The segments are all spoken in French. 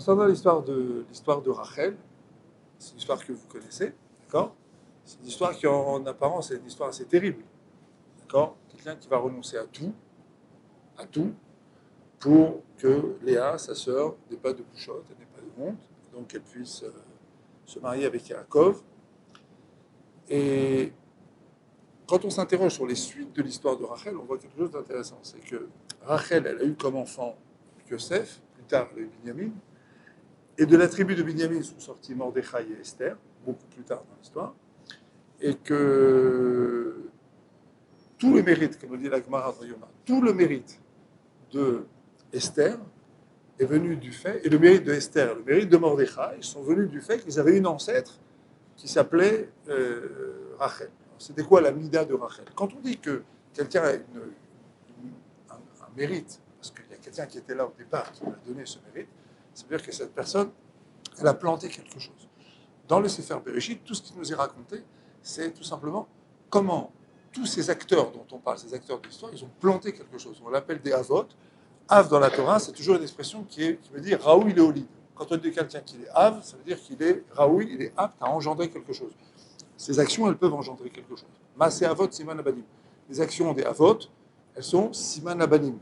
Concernant l'histoire de Rachel, c'est une histoire que vous connaissez, d'accord? C'est une histoire qui, en apparence, est une histoire assez terrible, d'accord? Quelqu'un qui va renoncer à tout, pour que Léa, sa sœur, n'ait pas de bouchotte, n'ait pas de honte, donc qu'elle puisse se marier avec Yaakov. Et quand on s'interroge sur les suites de l'histoire de Rachel, on voit quelque chose d'intéressant. C'est que Rachel, elle a eu comme enfant Yosef, plus tard elle a eu Binyamin, et de la tribu de Binyamin sont sortis Mordechai et Esther, beaucoup plus tard dans l'histoire, et que tout le mérite, comme le dit la Gemara dans Yoma, tout le mérite de Esther est venu du fait, et le mérite de Esther et le mérite de Mordechai sont venus du fait qu'ils avaient une ancêtre qui s'appelait Rachel. C'était quoi la mida de Rachel? Quand on dit que quelqu'un a un mérite, parce qu'il y a quelqu'un qui était là au départ qui lui a donné ce mérite, ça veut dire que cette personne, elle a planté quelque chose. Dans le Sefer Bereshit, tout ce qui nous est raconté, c'est tout simplement comment tous ces acteurs dont on parle, ces acteurs de l'histoire, ils ont planté quelque chose. On l'appelle des avot. Av dans la Torah, c'est toujours une expression qui veut dire Raoui Léolide. Quand on dit quelqu'un qui est Av, ça veut dire qu'il est Raoui, il est apte à engendrer quelque chose. Ces actions, elles peuvent engendrer quelque chose. Masé Avot, Siman Abanim. Les actions des Avot, elles sont Siman Abanim.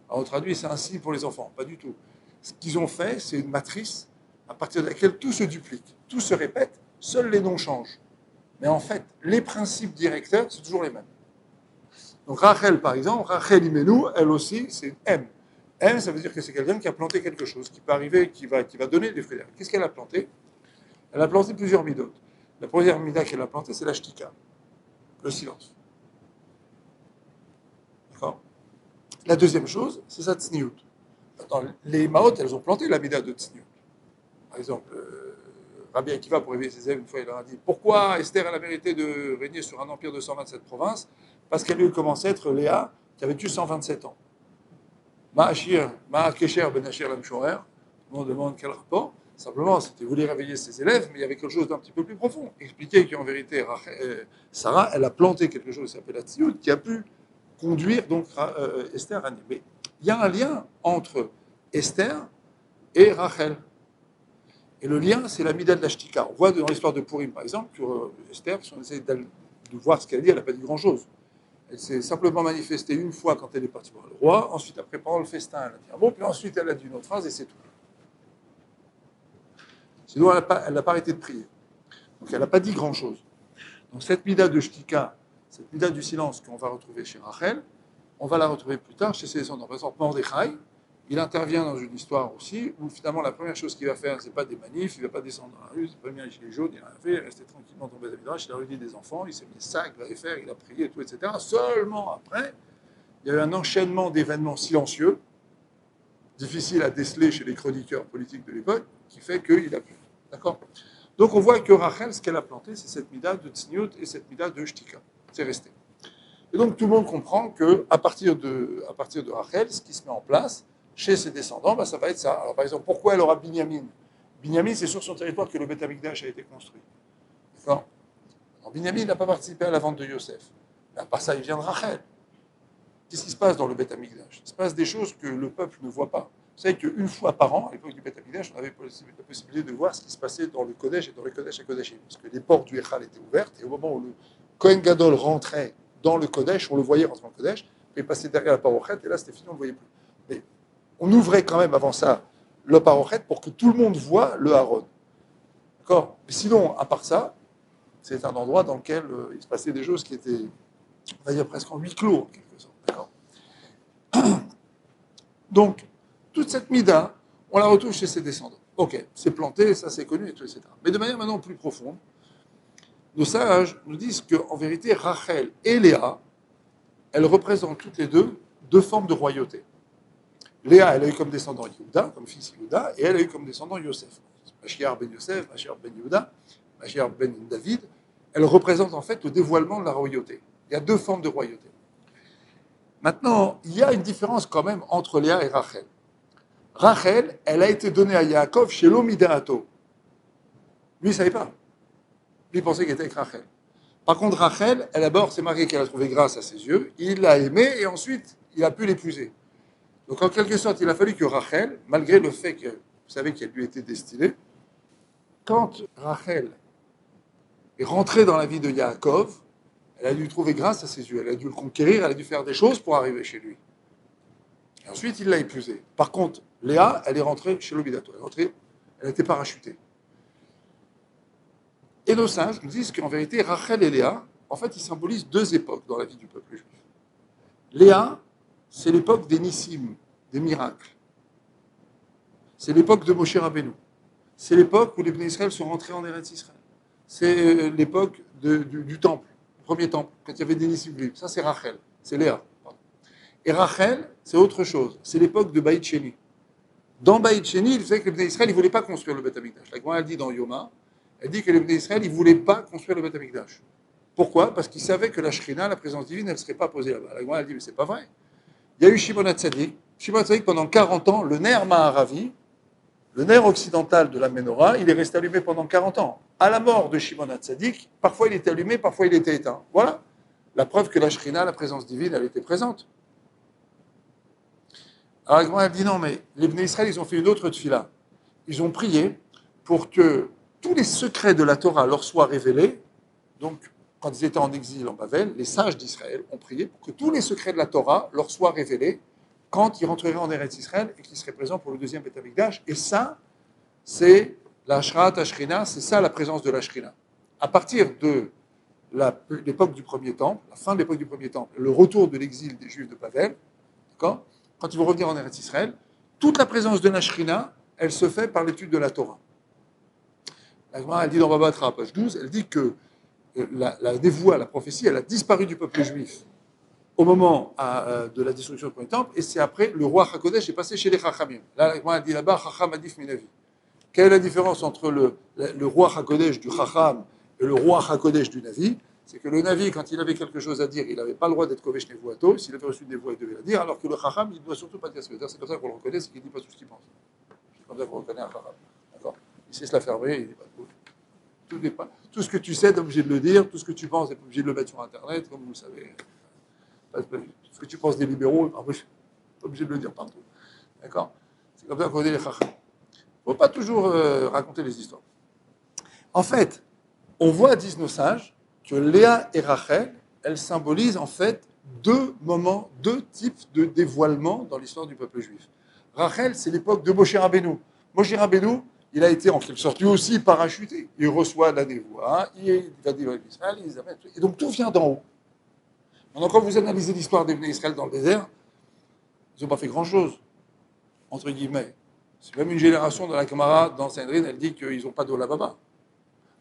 Alors on traduit, c'est un signe pour les enfants. Pas du tout. Ce qu'ils ont fait, c'est une matrice à partir de laquelle tout se duplique, tout se répète, seuls les noms changent. Mais en fait, les principes directeurs, c'est toujours les mêmes. Donc Rachel, par exemple, Rachel Imenu, elle aussi, c'est M. M, ça veut dire que c'est quelqu'un qui a planté quelque chose, qui peut arriver, qui va donner des fruits. Qu'est-ce qu'elle a planté? Elle a planté plusieurs midotes. La première mida qu'elle a plantée, c'est la shtika, le silence. D'accord? La deuxième chose, c'est sa tsniout. Les maot, elles ont planté la mida de tsniout. Par exemple, Rabbi Akiva, pour réveiller ses élèves, une fois, il leur a dit pourquoi Esther elle a mérité de régner sur un empire de 127 provinces? Parce qu'elle a eu comme ancêtre Léa, qui avait eu 127 ans. Ma'ashir, Ma'akesher ben Ashir Lamshorer, on demande quel rapport. Simplement, c'était voulu réveiller ses élèves, mais il y avait quelque chose d'un petit peu plus profond. Expliquer qu'en vérité, Sarah, elle a planté quelque chose qui s'appelle la Tziout, qui a pu conduire donc Esther à Né. Mais il y a un lien entre Esther et Rachel. Et le lien, c'est la Mida de la Shtika. On voit dans l'histoire de Purim, par exemple, que Esther, si on essaie de voir ce qu'elle dit, elle n'a pas dit grand-chose. Elle s'est simplement manifestée une fois quand elle est partie voir le roi. Ensuite, après, pendant le festin, elle a dit un mot. Puis ensuite, elle a dit une autre phrase et c'est tout. Sinon, elle n'a pas arrêté de prier. Donc, elle n'a pas dit grand-chose. Donc, cette Mida de Shtika, cette Mida du silence qu'on va retrouver chez Rachel, on va la retrouver plus tard chez ses descendants. Par exemple, Mordechai, il intervient dans une histoire aussi où finalement la première chose qu'il va faire, c'est pas des manifs, il va pas descendre dans la rue, c'est pas bien les gilets jaunes, il a rien fait, il est resté tranquillement dans le Beth-Midrash, il a réuni des enfants, il s'est mis sac, il va les faire, il a prié, et tout, etc. Seulement après, il y a eu un enchaînement d'événements silencieux, difficiles à déceler chez les chroniqueurs politiques de l'époque, qui fait qu'il a pu. D'accord? Donc on voit que Rachel, ce qu'elle a planté, c'est cette mida de Tzniut et cette mida de Shtika. C'est resté. Et donc tout le monde comprend qu'à partir de Rachel, ce qui se met en place, chez ses descendants, ça va être ça. Alors, par exemple, pourquoi elle aura Binyamin? Binyamin, c'est sur son territoire que le Beth Amikdash a été construit. D'accord? Alors, Binyamin n'a pas participé à la vente de Yosef. Mais à part ça, il vient de Rachel. Qu'est-ce qui se passe dans le Beth Amikdash? Il se passe des choses que le peuple ne voit pas. Vous savez qu'une fois par an, à l'époque du Beth Amikdash, on avait la possibilité de voir ce qui se passait dans le Kodesh et dans le Kodesh à Kodeshim. Parce que les portes du Echal étaient ouvertes, et au moment où le Kohen Gadol rentrait dans le Kodesh, on le voyait rentrer dans le Kodesh, puis il passait derrière la parochet, et là c'était fini, on ne le voyait plus. Mais on ouvrait quand même avant ça le parochet pour que tout le monde voit le Haron. D'accord? Mais sinon, à part ça, c'est un endroit dans lequel il se passait des choses qui étaient, on va dire, presque en huis clos, en quelque sorte. D'accord? Donc, toute cette mida, on la retrouve chez ses descendants. Ok, c'est planté, ça c'est connu, et tout, etc. Mais de manière maintenant plus profonde, nos sages nous disent qu'en vérité, Rachel et Léa, elles représentent toutes les deux formes de royauté. Léa, elle a eu comme descendant Yehuda, comme fils Yehuda, et elle a eu comme descendant Yosef. Mashiach ben Yosef, Mashiach ben Yehuda, Mashiach ben David, elle représente en fait le dévoilement de la royauté. Il y a deux formes de royauté. Maintenant, il y a une différence quand même entre Léa et Rachel. Rachel, elle a été donnée à Yaakov chez l'Omidaato. Lui, il ne savait pas. Lui, il pensait qu'elle était avec Rachel. Par contre, Rachel, elle d'abord, c'est marqué qu'elle a trouvé grâce à ses yeux, il l'a aimée et ensuite, il a pu l'épouser. Donc, en quelque sorte, il a fallu que Rachel, malgré le fait que vous savez qu'elle lui était destinée. Quand Rachel est rentrée dans la vie de Yaakov, elle a dû trouver grâce à ses yeux, elle a dû le conquérir, elle a dû faire des choses pour arriver chez lui. Et ensuite, il l'a épousée. Par contre, Léa, elle est rentrée chez l'Obidato. Elle a été parachutée. Et nos sages nous disent qu'en vérité, Rachel et Léa, en fait, ils symbolisent deux époques dans la vie du peuple juif. Léa, c'est l'époque des Nissim, des miracles. C'est l'époque de Moshe Rabbeinu. C'est l'époque où les Bnei Israël sont rentrés en Eretz Israël. C'est l'époque du temple, le premier temple, quand il y avait des Nissim. Ça, c'est Rachel, c'est Léa. Et Rachel, c'est autre chose. C'est l'époque de Baït Sheni. Dans Baït Sheni, il savait que les Bnei Israël ne voulaient pas construire le Beth Amikdash. La Gemara, elle dit dans Yoma, elle dit que les Bnei Israël ne voulaient pas construire le Beth Amikdash. Pourquoi? Parce qu'ils savaient que la Shrina, la présence divine, elle ne serait pas posée là-bas. La Gemara, elle dit, mais c'est pas vrai. Il y a eu Shimon HaTzadik. Shimon HaTzadik, pendant 40 ans, le nerf Maharavi, le nerf occidental de la Menorah, il est resté allumé pendant 40 ans. À la mort de Shimon HaTzadik, parfois il était allumé, parfois il était éteint. Voilà la preuve que la Shrina, la présence divine, elle était présente. Alors la Gemara, elle dit, non, mais les Bnei Israël, ils ont fait une autre tfila. Ils ont prié pour que tous les secrets de la Torah leur soient révélés. Donc, quand ils étaient en exil en Bavel, les sages d'Israël ont prié pour que tous les secrets de la Torah leur soient révélés quand ils rentreraient en Eretz Israël et qu'ils seraient présents pour le deuxième Beth Amikdash. Et ça, c'est la Shraat HaShrina, c'est ça la présence de la Shrina. À partir de l'époque du premier temple, la fin de l'époque du premier temple, le retour de l'exil des Juifs de Bavel, d'accord, quand ils vont revenir en Eretz Israël, toute la présence de la Shrina, elle se fait par l'étude de la Torah. La Gemara, elle dit dans Baba Batra, page 12, elle dit que la dévoie, la prophétie, elle a disparu du peuple juif au moment de la destruction du premier temple, et c'est après, le roi HaKodesh est passé chez les Chachamim. Là, la Gemara, elle dit là-bas, Chacham Adif Minavi. Quelle est la différence entre le roi HaKodesh du Chacham et le roi HaKodesh du Navi? C'est que le Navi, quand il avait quelque chose à dire, il n'avait pas le droit d'être Kovesh Nevuato. S'il avait reçu une névoie, il devait la dire, alors que le Chacham, il ne doit surtout pas dire ce qu'il veut dire. C'est comme ça qu'on le reconnaît, c'est qu'il ne dit pas tout ce qu'il pense. C'est comme ça qu'on reconnaît un Chacham. D'accord? Il sait se la fermer, il dit pas tout. Tout ce que tu sais, tu es obligé de le dire. Tout ce que tu penses, tu es obligé de le mettre sur Internet, comme vous le savez. Tout ce que tu penses des libéraux, tu es obligé de le dire partout. D'accord? C'est comme ça qu'on dit les Chacham. Il ne faut pas toujours raconter les histoires. En fait, on voit, disent nos sages, que Léa et Rachel, elles symbolisent en fait deux moments, deux types de dévoilement dans l'histoire du peuple juif. Rachel, c'est l'époque de Moshe Rabbeinu. Moshe Rabbeinu, il a été en quelque sorte lui aussi parachuté. Il reçoit la névoie, il va dire Israël, et donc tout vient d'en haut. Maintenant, quand vous analysez l'histoire des Bnei Israël dans le désert, ils n'ont pas fait grand-chose, entre guillemets. C'est même une génération de la camarade dans Saint-André, elle dit qu'ils n'ont pas d'Olam Haba.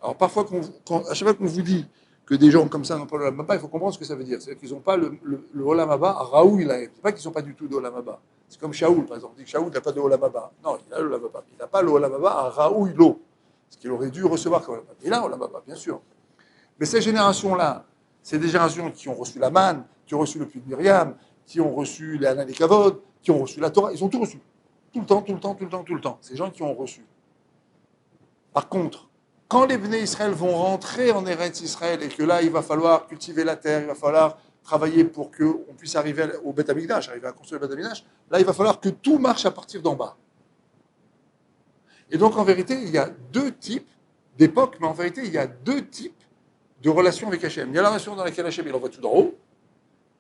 Alors parfois, à chaque fois qu'on vous dit que des gens comme ça n'ont pas l'Olam Haba, il faut comprendre ce que ça veut dire. C'est-à-dire qu'ils n'ont pas le Olam Haba à Raoul Ilahem. C'est pas qu'ils n'ont pas du tout d'Olam Haba. C'est comme Shaoul, par exemple. On dit que Shaoul n'a pas de Olam Haba. Non, il a l'Olam Haba. Il n'a pas le Olam Haba à Raoul Lo. Ce qu'il aurait dû recevoir comme Olam Haba. Il a Olam Haba, bien sûr. Mais ces générations-là, c'est des générations qui ont reçu la manne, qui ont reçu le puits de Myriam, qui ont reçu les Hanan et Kavod, qui ont reçu la Torah. Ils ont tout reçu. Tout le temps, tout le temps, tout le temps, tout le temps. Ces gens qui ont reçu. Par contre, quand les Bnei Israël vont rentrer en Eretz Israël et que là, il va falloir cultiver la terre, il va falloir travailler pour qu'on puisse arriver au Beth Amikdash, arriver à construire le Beth Amikdash, là, il va falloir que tout marche à partir d'en bas. Et donc, en vérité, il y a deux types d'époques, mais en vérité, il y a deux types de relations avec Hachem. Il y a la relation dans laquelle Hachem, il envoie tout d'en haut,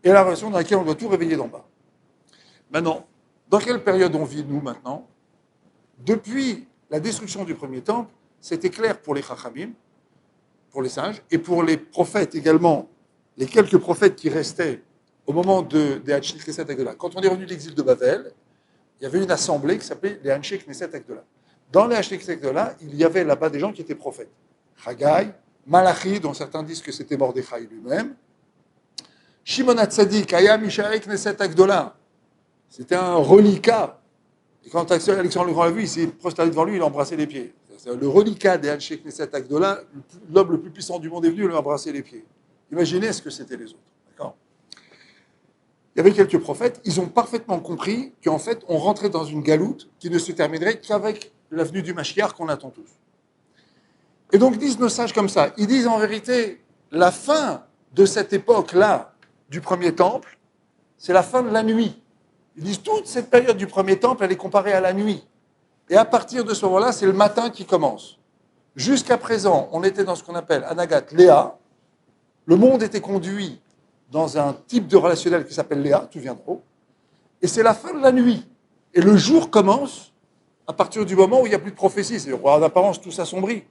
et la relation dans laquelle on doit tout réveiller d'en bas. Maintenant, dans quelle période on vit, nous, maintenant? Depuis la destruction du premier temple, c'était clair pour les Chachamim, pour les sages, et pour les prophètes également, les quelques prophètes qui restaient au moment des Hanshei Knesset Agdola. Quand on est revenu de l'exil de Bavel, il y avait une assemblée qui s'appelait les Hanshei Knesset Agdola. Dans les Hanshei Knesset Agdola, il y avait là-bas des gens qui étaient prophètes. Haggai, Malachi, dont certains disent que c'était Mordechai lui-même. Shimon HaTzadik, Aya Mishaei Knesset Agdola. C'était un reliquat. Et quand Alexandre le Grand l'a vu, il s'est prosterné devant lui, il a embrassé les pieds. C'est le reliquat des Hanshei Knesset Agdola, l'homme le plus puissant du monde est venu, il lui a embrassé les pieds. Imaginez ce que c'était les autres. D'accord ? Il y avait quelques prophètes, ils ont parfaitement compris qu'en fait, on rentrait dans une galoute qui ne se terminerait qu'avec l'avenue du Mashiach qu'on attend tous. Et donc, disent nos sages comme ça, ils disent en vérité, la fin de cette époque-là, du premier temple, c'est la fin de la nuit. Ils disent toute cette période du premier temple, elle est comparée à la nuit. Et à partir de ce moment-là, c'est le matin qui commence. Jusqu'à présent, on était dans ce qu'on appelle Anagat Léa. Le monde était conduit dans un type de relationnel qui s'appelle Léa, tout vient de haut. Et c'est la fin de la nuit. Et le jour commence à partir du moment où il n'y a plus de prophétie. C'est en apparence, tout s'assombrit.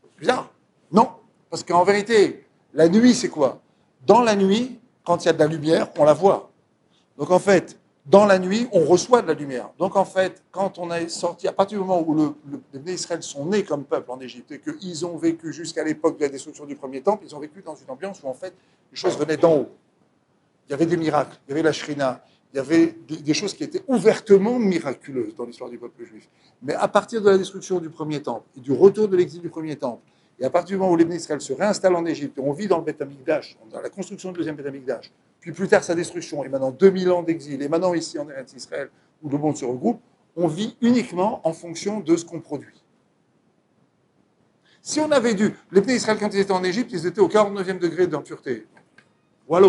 C'est bizarre. Non. Parce qu'en vérité, la nuit, c'est quoi? Dans la nuit, quand il y a de la lumière, on la voit. Donc en fait, dans la nuit, on reçoit de la lumière. Donc en fait, quand on est sorti, à partir du moment où les Bnei Israël sont nés comme peuple en Égypte et qu'ils ont vécu jusqu'à l'époque de la destruction du premier temple, ils ont vécu dans une ambiance où en fait, les choses venaient d'en haut. Il y avait des miracles, il y avait la Shrina, il y avait des choses qui étaient ouvertement miraculeuses dans l'histoire du peuple juif. Mais à partir de la destruction du premier temple et du retour de l'exil du premier temple, et à partir du moment où les Bnei Israël se réinstallent en Égypte, on vit dans le Beth Amikdash, dans la construction du deuxième Beth Amikdash, puis plus tard sa destruction, et maintenant 2000 ans d'exil, et maintenant ici en Eretz Israël, où le monde se regroupe, on vit uniquement en fonction de ce qu'on produit. Si on avait dû, les Bnei Israël quand ils étaient en Égypte, ils étaient au 49e degré d'impureté. Voilà.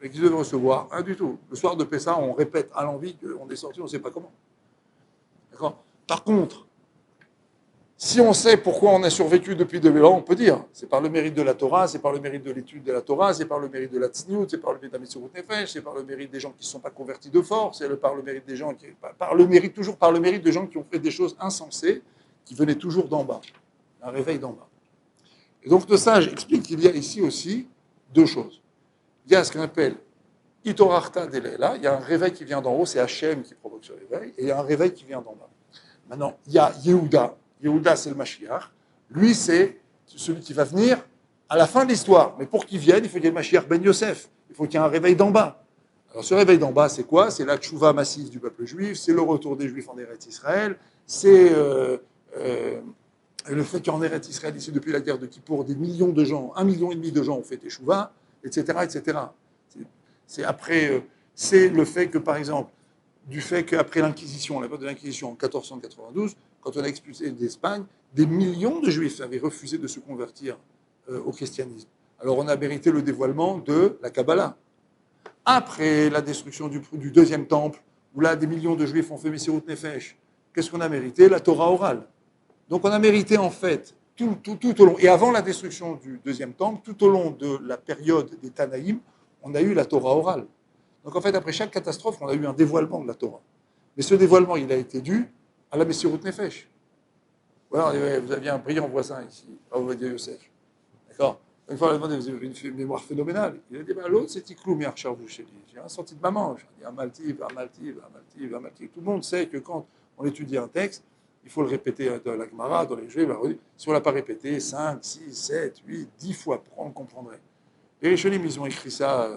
Et qu'ils devaient recevoir, rien du tout. Le soir de Pessah, on répète à l'envie qu'on est sorti, on ne sait pas comment. D'accord? Par contre, si on sait pourquoi on a survécu depuis 2000 ans, on peut dire, c'est par le mérite de la Torah, c'est par le mérite de l'étude de la Torah, c'est par le mérite de la tzniut, c'est par le mérite de la Messirut Nefesh, c'est par le mérite des gens qui ne sont pas convertis de force, c'est par le mérite des gens toujours par le mérite des gens qui ont fait des choses insensées, qui venaient toujours d'en bas. Un réveil d'en bas. Et donc de ça, j'explique qu'il y a ici aussi deux choses. Il y a ce qu'on appelle Itorachta Delela, il y a un réveil qui vient d'en haut, c'est Hachem qui provoque ce réveil, et il y a un réveil qui vient d'en bas. Maintenant, il y a Yehuda. Yehuda, c'est le Mashiach. Lui, c'est celui qui va venir à la fin de l'histoire. Mais pour qu'il vienne, il faut qu'il y ait le Mashiach Ben Yosef. Il faut qu'il y ait un réveil d'en bas. Alors, ce réveil d'en bas, c'est quoi? C'est la tchouva massive du peuple juif, c'est le retour des Juifs en Eretz Israël, c'est le fait qu'en Eretz Israël, ici, depuis la guerre de Kippour, des millions de gens, 1,5 million de gens ont fait tchouva, etc., etc. C'est le fait que, par exemple, du fait qu'après l'Inquisition, la période de l'Inquisition en 1492, quand on a expulsé d'Espagne, des millions de Juifs avaient refusé de se convertir au christianisme. Alors on a mérité le dévoilement de la Kabbalah. Après la destruction du deuxième temple, où là des millions de Juifs ont fait Messirut Nefesh, qu'est-ce qu'on a mérité? La Torah orale. Donc on a mérité en fait tout au long, et avant la destruction du deuxième temple, tout au long de la période des Tanaïm, on a eu la Torah orale. Donc en fait, après chaque catastrophe, on a eu un dévoilement de la Torah. Mais ce dévoilement, il a été dû à la Messirut Nefesh. Voilà, vous aviez un brillant voisin ici, Ovadia Yosef. D'accord? Une fois, on a demandé, vous avez une mémoire phénoménale. Il a dit, l'autre, c'est Tikloum, Yarcharvou, chez lui. J'ai un senti de maman. J'ai dit, Amaltiv. Tout le monde sait que quand on étudie un texte, il faut le répéter dans la Gemara, dans les Juifs. Si on ne l'a pas répété 5, 6, 7, 8, 10 fois, pourquoi on le comprendrait? Les Rishonim, ils ont écrit ça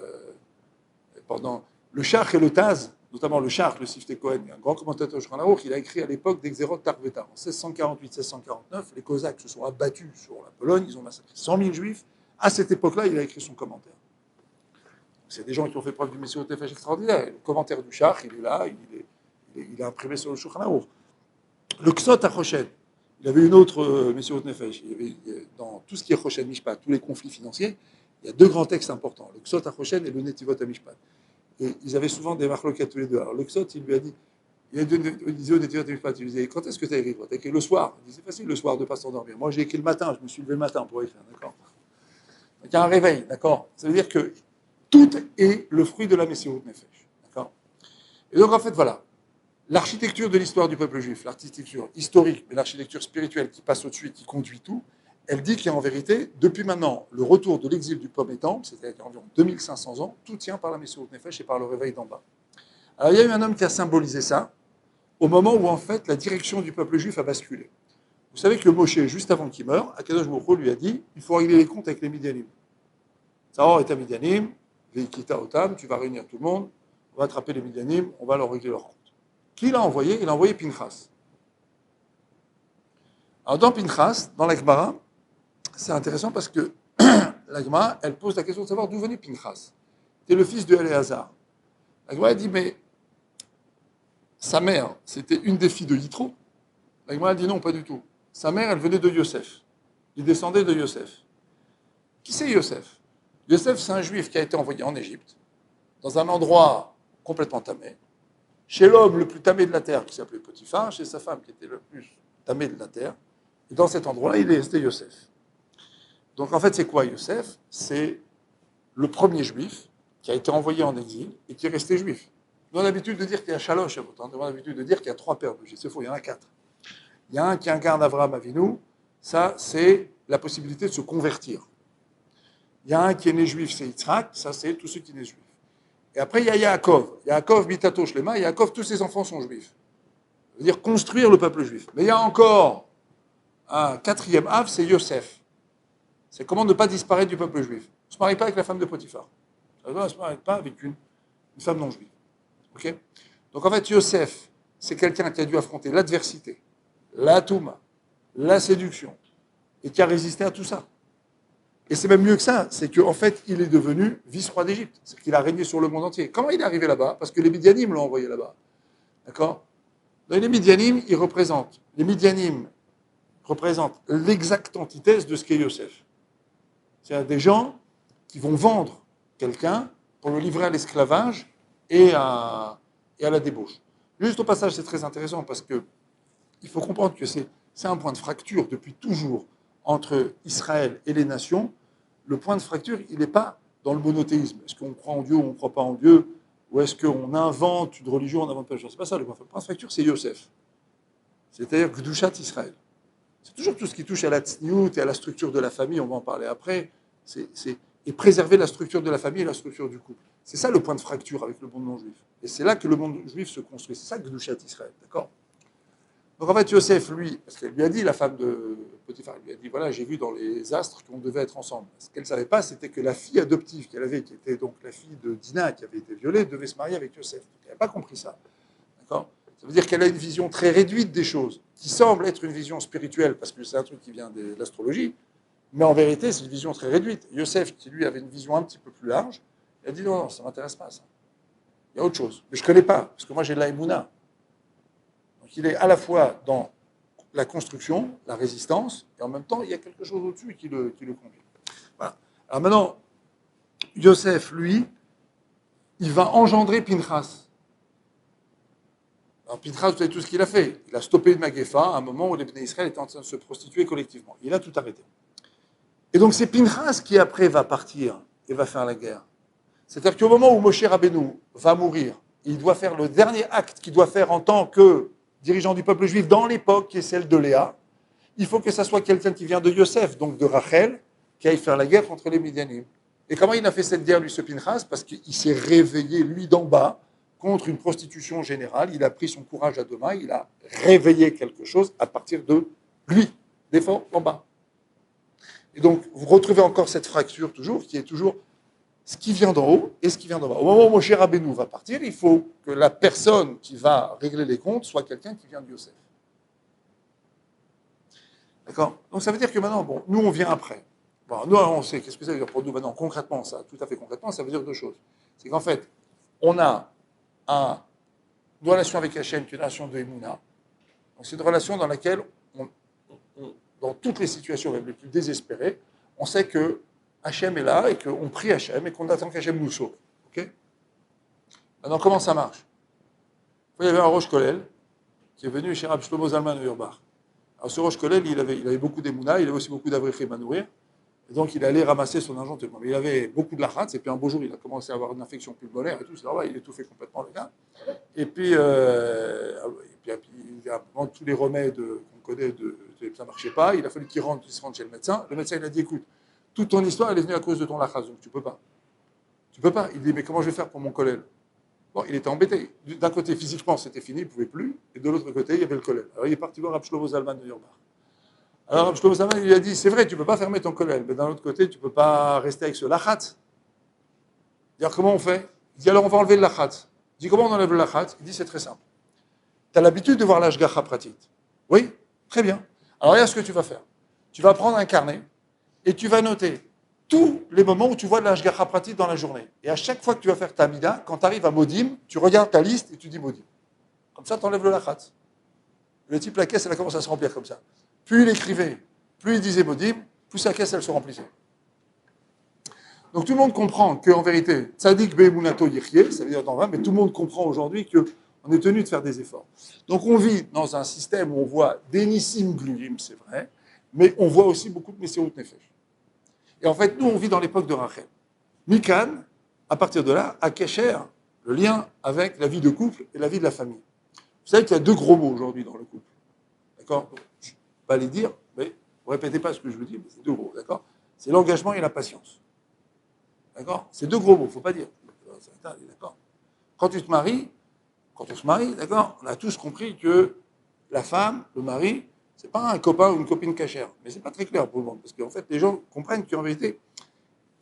pendant le Shach et le Taz, notamment le Shach, le Sifteh Cohen, un grand commentateur Shulchan Aruch, il a écrit à l'époque d'Exerot Tarveta. En 1648-1649, les Cosaques se sont abattus sur la Pologne, ils ont massacré 100 000 Juifs. À cette époque-là, il a écrit son commentaire. C'est des gens qui ont fait preuve du Messirut Nefesh extraordinaire. Le commentaire du Shach, il est là, il est imprimé sur le Shulchan Aruch. Le Ksot HaChoshen, il avait une autre Messirut Nefesh. Dans tout ce qui est Choshen Mishpat, tous les conflits financiers, il y a deux grands textes importants, le Ksot HaChoshen et le Netivot HaMishpat. Et ils avaient souvent des marloquettes tous les deux. Alors le Ksot, il lui a dit, il disait au Netivot HaMishpat, il lui disait, quand est-ce que tu as écrit? Tu as écrit le soir. Il dit, c'est facile le soir de ne pas s'endormir. Moi, j'ai écrit le matin, je me suis levé le matin pour écrire, d'accord? Donc il y a un réveil, d'accord? Ça veut dire que tout est le fruit de la Messirut Nefesh, d'accord? Et donc en fait, voilà. L'architecture de l'histoire du peuple juif, l'architecture historique, mais l'architecture spirituelle qui passe au-dessus et qui conduit tout, elle dit qu'en vérité, depuis maintenant, le retour de l'exil du premier temple, c'est-à-dire environ 2500 ans, tout tient par la Messirut Nefesh et par le réveil d'en bas. Alors il y a eu un homme qui a symbolisé ça, au moment où en fait la direction du peuple juif a basculé. Vous savez que Moshe, juste avant qu'il meure, Akadosh Baruch Hu lui a dit, il faut régler les comptes avec les Midianim. Saor et Midianim, Veikita Otam, tu vas réunir tout le monde, on va attraper les Midianim, on va leur régler leurs comptes. Qui l'a envoyé? Il a envoyé Pinchas. Alors dans Pinchas, dans la Gemara, c'est intéressant parce que la Gemara, elle pose la question de savoir d'où venait Pinchas. C'était le fils de Éléazar. La Gemara dit, mais sa mère, c'était une des filles de Yitro. La Gemara dit non, pas du tout. Sa mère, elle venait de Yosef. Il descendait de Yosef. Qui c'est Yosef? Yosef, c'est un juif qui a été envoyé en Égypte, dans un endroit complètement tamé, chez l'homme le plus tamé de la terre, qui s'appelait Potiphar, chez sa femme qui était le plus tamé de la terre. Et dans cet endroit-là, il est resté Yosef. Donc en fait, c'est quoi Yosef? C'est le premier juif qui a été envoyé en exil et qui est resté juif. Nous, on a l'habitude de dire qu'il y a Shalosh, on a l'habitude de dire qu'il y a 3 pères de juifs. C'est faux, il y en a 4. Il y a un qui incarne Avraham Avinu, ça c'est la possibilité de se convertir. Il y a un qui est né juif, c'est Yitzhak, ça c'est tous ceux qui sont nés juifs. Et après il y a Yaakov. Yaakov, Mitato, Shlema, Yaakov, tous ses enfants sont juifs. Ça veut dire construire le peuple juif. Mais il y a encore un 4e Av, c'est Yosef. C'est comment ne pas disparaître du peuple juif. On ne se marie pas avec la femme de Potiphar. On ne se marie pas avec une femme non juive. Okay. Donc en fait, Yosef, c'est quelqu'un qui a dû affronter l'adversité, la touma, la séduction, et qui a résisté à tout ça. Et c'est même mieux que ça, c'est qu'en fait, il est devenu vice-roi d'Égypte. C'est qu'il a régné sur le monde entier. Comment il est arrivé là-bas? Parce que les Midianim l'ont envoyé là-bas. D'accord? Donc, les Midianim, les Midianim représentent l'exacte antithèse de ce qu'est Yosef. C'est-à-dire des gens qui vont vendre quelqu'un pour le livrer à l'esclavage et à la débauche. Juste au passage, c'est très intéressant parce que il faut comprendre que c'est un point de fracture depuis toujours entre Israël et les nations. Le point de fracture, il n'est pas dans le monothéisme. Est-ce qu'on croit en Dieu ou on ne croit pas en Dieu? Ou est-ce qu'on invente une religion, on n'invente pas une chose? C'est pas ça le point de fracture, c'est Yosef. C'est-à-dire Gdushat Israël. C'est toujours tout ce qui touche à la tzniut et à la structure de la famille, on va en parler après, et préserver la structure de la famille et la structure du couple. C'est ça le point de fracture avec le monde non-juif. Et c'est là que le monde juif se construit. C'est ça Gdushat Israël, d'accord? Donc en fait, Yosef, lui, parce qu'elle lui a dit, la femme de Potiphar, elle lui a dit, voilà, j'ai vu dans les astres qu'on devait être ensemble. Ce qu'elle ne savait pas, c'était que la fille adoptive qu'elle avait, qui était donc la fille de Dina, qui avait été violée, devait se marier avec Yosef. Donc, elle n'avait pas compris ça. D'accord? Ça veut dire qu'elle a une vision très réduite des choses, qui semble être une vision spirituelle, parce que c'est un truc qui vient de l'astrologie, mais en vérité, c'est une vision très réduite. Yosef, qui lui avait une vision un petit peu plus large, il a dit, non, ça ne m'intéresse pas, ça. Il y a autre chose. Mais je ne connais pas, parce que moi, j'ai de la Emouna. Donc il est à la fois dans la construction, la résistance, et en même temps, il y a quelque chose au-dessus qui le conduit. Voilà. Alors maintenant, Yosef, lui, il va engendrer Pinchas. Alors Pinchas, vous savez tout ce qu'il a fait. Il a stoppé une Maguefa à un moment où les Bnei Israël étaient en train de se prostituer collectivement. Il a tout arrêté. Et donc c'est Pinchas qui après va partir et va faire la guerre. C'est-à-dire qu'au moment où Moshe Rabbeinu va mourir, il doit faire le dernier acte qu'il doit faire en tant que dirigeant du peuple juif dans l'époque qui est celle de Léa, il faut que ça soit quelqu'un qui vient de Yosef, donc de Rachel, qui aille faire la guerre contre les Midianim. Et comment il a fait cette guerre, lui, ce Pinchas? Parce qu'il s'est réveillé, lui, d'en bas, contre une prostitution générale. Il a pris son courage à deux mains, il a réveillé quelque chose à partir de lui, d'effort en bas. Et donc, vous retrouvez encore cette fracture, toujours, qui est toujours ce qui vient d'en haut et ce qui vient d'en bas. Au moment où Moshe Rabbeinu va partir, il faut que la personne qui va régler les comptes soit quelqu'un qui vient de Yosef. D'accord? Donc ça veut dire que maintenant, bon, nous on vient après. Bon, nous on sait, qu'est-ce que ça veut dire pour nous maintenant, concrètement, ça, tout à fait concrètement, ça veut dire deux choses. C'est qu'en fait, on a une relation avec Hachem qui est une relation de Emouna. Donc c'est une relation dans laquelle, dans toutes les situations même les plus désespérées, on sait que Hachem est là et qu'on prie Hachem et qu'on attend qu'Hachem nous sauve. Okay? Maintenant, comment ça marche? Il y avait un Rosh Kollel qui est venu chez Rab Shlomo Zalman Auerbach. Alors ce Rosh Kollel, il avait beaucoup d'émouna, il avait aussi beaucoup d'avrichim à nourrir. Et donc il allait ramasser son argent. Mais il avait beaucoup de lachatz, et puis un beau jour, il a commencé à avoir une infection pulmonaire et tout. C'est normal, il étouffait complètement le gars. Et puis il y a tous les remèdes qu'on connaît, ça ne marchait pas. Il a fallu qu'il se rende chez le médecin. Le médecin, il a dit, écoute, toute ton histoire, elle est venue à cause de ton lachatz, donc tu peux pas. Tu peux pas. Il dit, mais comment je vais faire pour mon kollel? Bon, il était embêté. D'un côté, physiquement, c'était fini, il ne pouvait plus. Et de l'autre côté, il y avait le kollel. Alors il est parti voir Rab Shlomo Zalman de Auerbach. Alors Rab Shlomo Zalman lui a dit, c'est vrai, tu ne peux pas fermer ton kollel, mais d'un autre côté, tu ne peux pas rester avec ce lachatz. Dire comment on fait? Il dit, alors on va enlever le lachatz. Il dit, comment on enlève le lachatz? Il dit, c'est très simple. Tu as l'habitude de voir l'ashgacha pratit. Oui? Très bien. Alors regarde ce que tu vas faire. Tu vas prendre un carnet et tu vas noter tous les moments où tu vois de l'ashgacha pratit dans la journée. Et à chaque fois que tu vas faire ta mida, quand tu arrives à Modim, tu regardes ta liste et tu dis Modim. Comme ça, tu enlèves le lachatz. Le type, la caisse, elle a commencé à se remplir comme ça. Plus il écrivait, plus il disait Modim, plus sa caisse, elle se remplissait. Donc tout le monde comprend qu'en vérité, tzadik be'emunato yichye, ça veut dire dans 20, mais tout le monde comprend aujourd'hui On est tenu de faire des efforts. Donc on vit dans un système où on voit des Nissim Glulim, c'est vrai, mais on voit aussi beaucoup de Messirut Nefesh. Et en fait, nous, on vit dans l'époque de Rachel. Mikan, à partir de là, a Kesher, le lien avec la vie de couple et la vie de la famille. Vous savez qu'il y a deux gros mots aujourd'hui dans le couple. D'accord? Je ne vais pas les dire, mais vous ne répétez pas ce que je vous dis, mais c'est deux gros, d'accord? C'est l'engagement et la patience. D'accord? C'est deux gros mots, il ne faut pas dire. D'accord? Quand tu te maries, quand on se marie, d'accord, on a tous compris que la femme, le mari, c'est pas un copain ou une copine cachère. Mais c'est pas très clair pour le monde, parce qu'en fait, les gens comprennent qu'en vérité,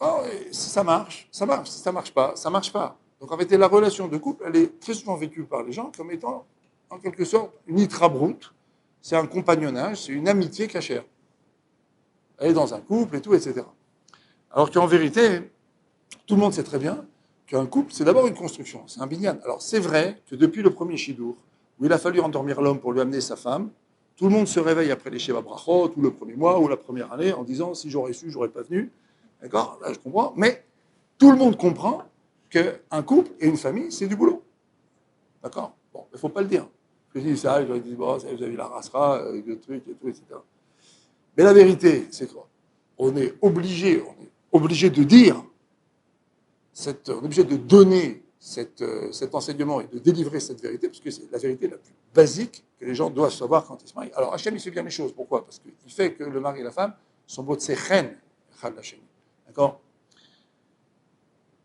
oh, si ça marche, ça marche. Si ça marche pas, ça marche pas. Donc en fait, la relation de couple, elle est très souvent vécue par les gens comme étant, en quelque sorte, une itrabroute. C'est un compagnonnage, c'est une amitié cachère. Elle est dans un couple et tout, etc. Alors qu'en vérité, tout le monde sait très bien qu'un couple, c'est d'abord une construction, c'est un binyan. Alors c'est vrai que depuis le premier Shidour, où il a fallu endormir l'homme pour lui amener sa femme, tout le monde se réveille après les Sheva Brachot, ou le premier mois, ou la première année, en disant si j'aurais su, j'aurais pas venu. D'accord? Là, je comprends. Mais tout le monde comprend qu'un couple et une famille, c'est du boulot. D'accord? Bon, il ne faut pas le dire. Je dis ça, ils disent bon, vous avez la rasera, le truc et tout, etc. Mais la vérité, c'est quoi? On est obligé de dire, on est obligé de donner cet enseignement et de délivrer cette vérité, parce que c'est la vérité la plus basique que les gens doivent savoir quand ils se marient. Alors Hachem, il fait bien les choses. Pourquoi? Parce qu'il fait que le mari et la femme sont beaux de ses reines. D'accord?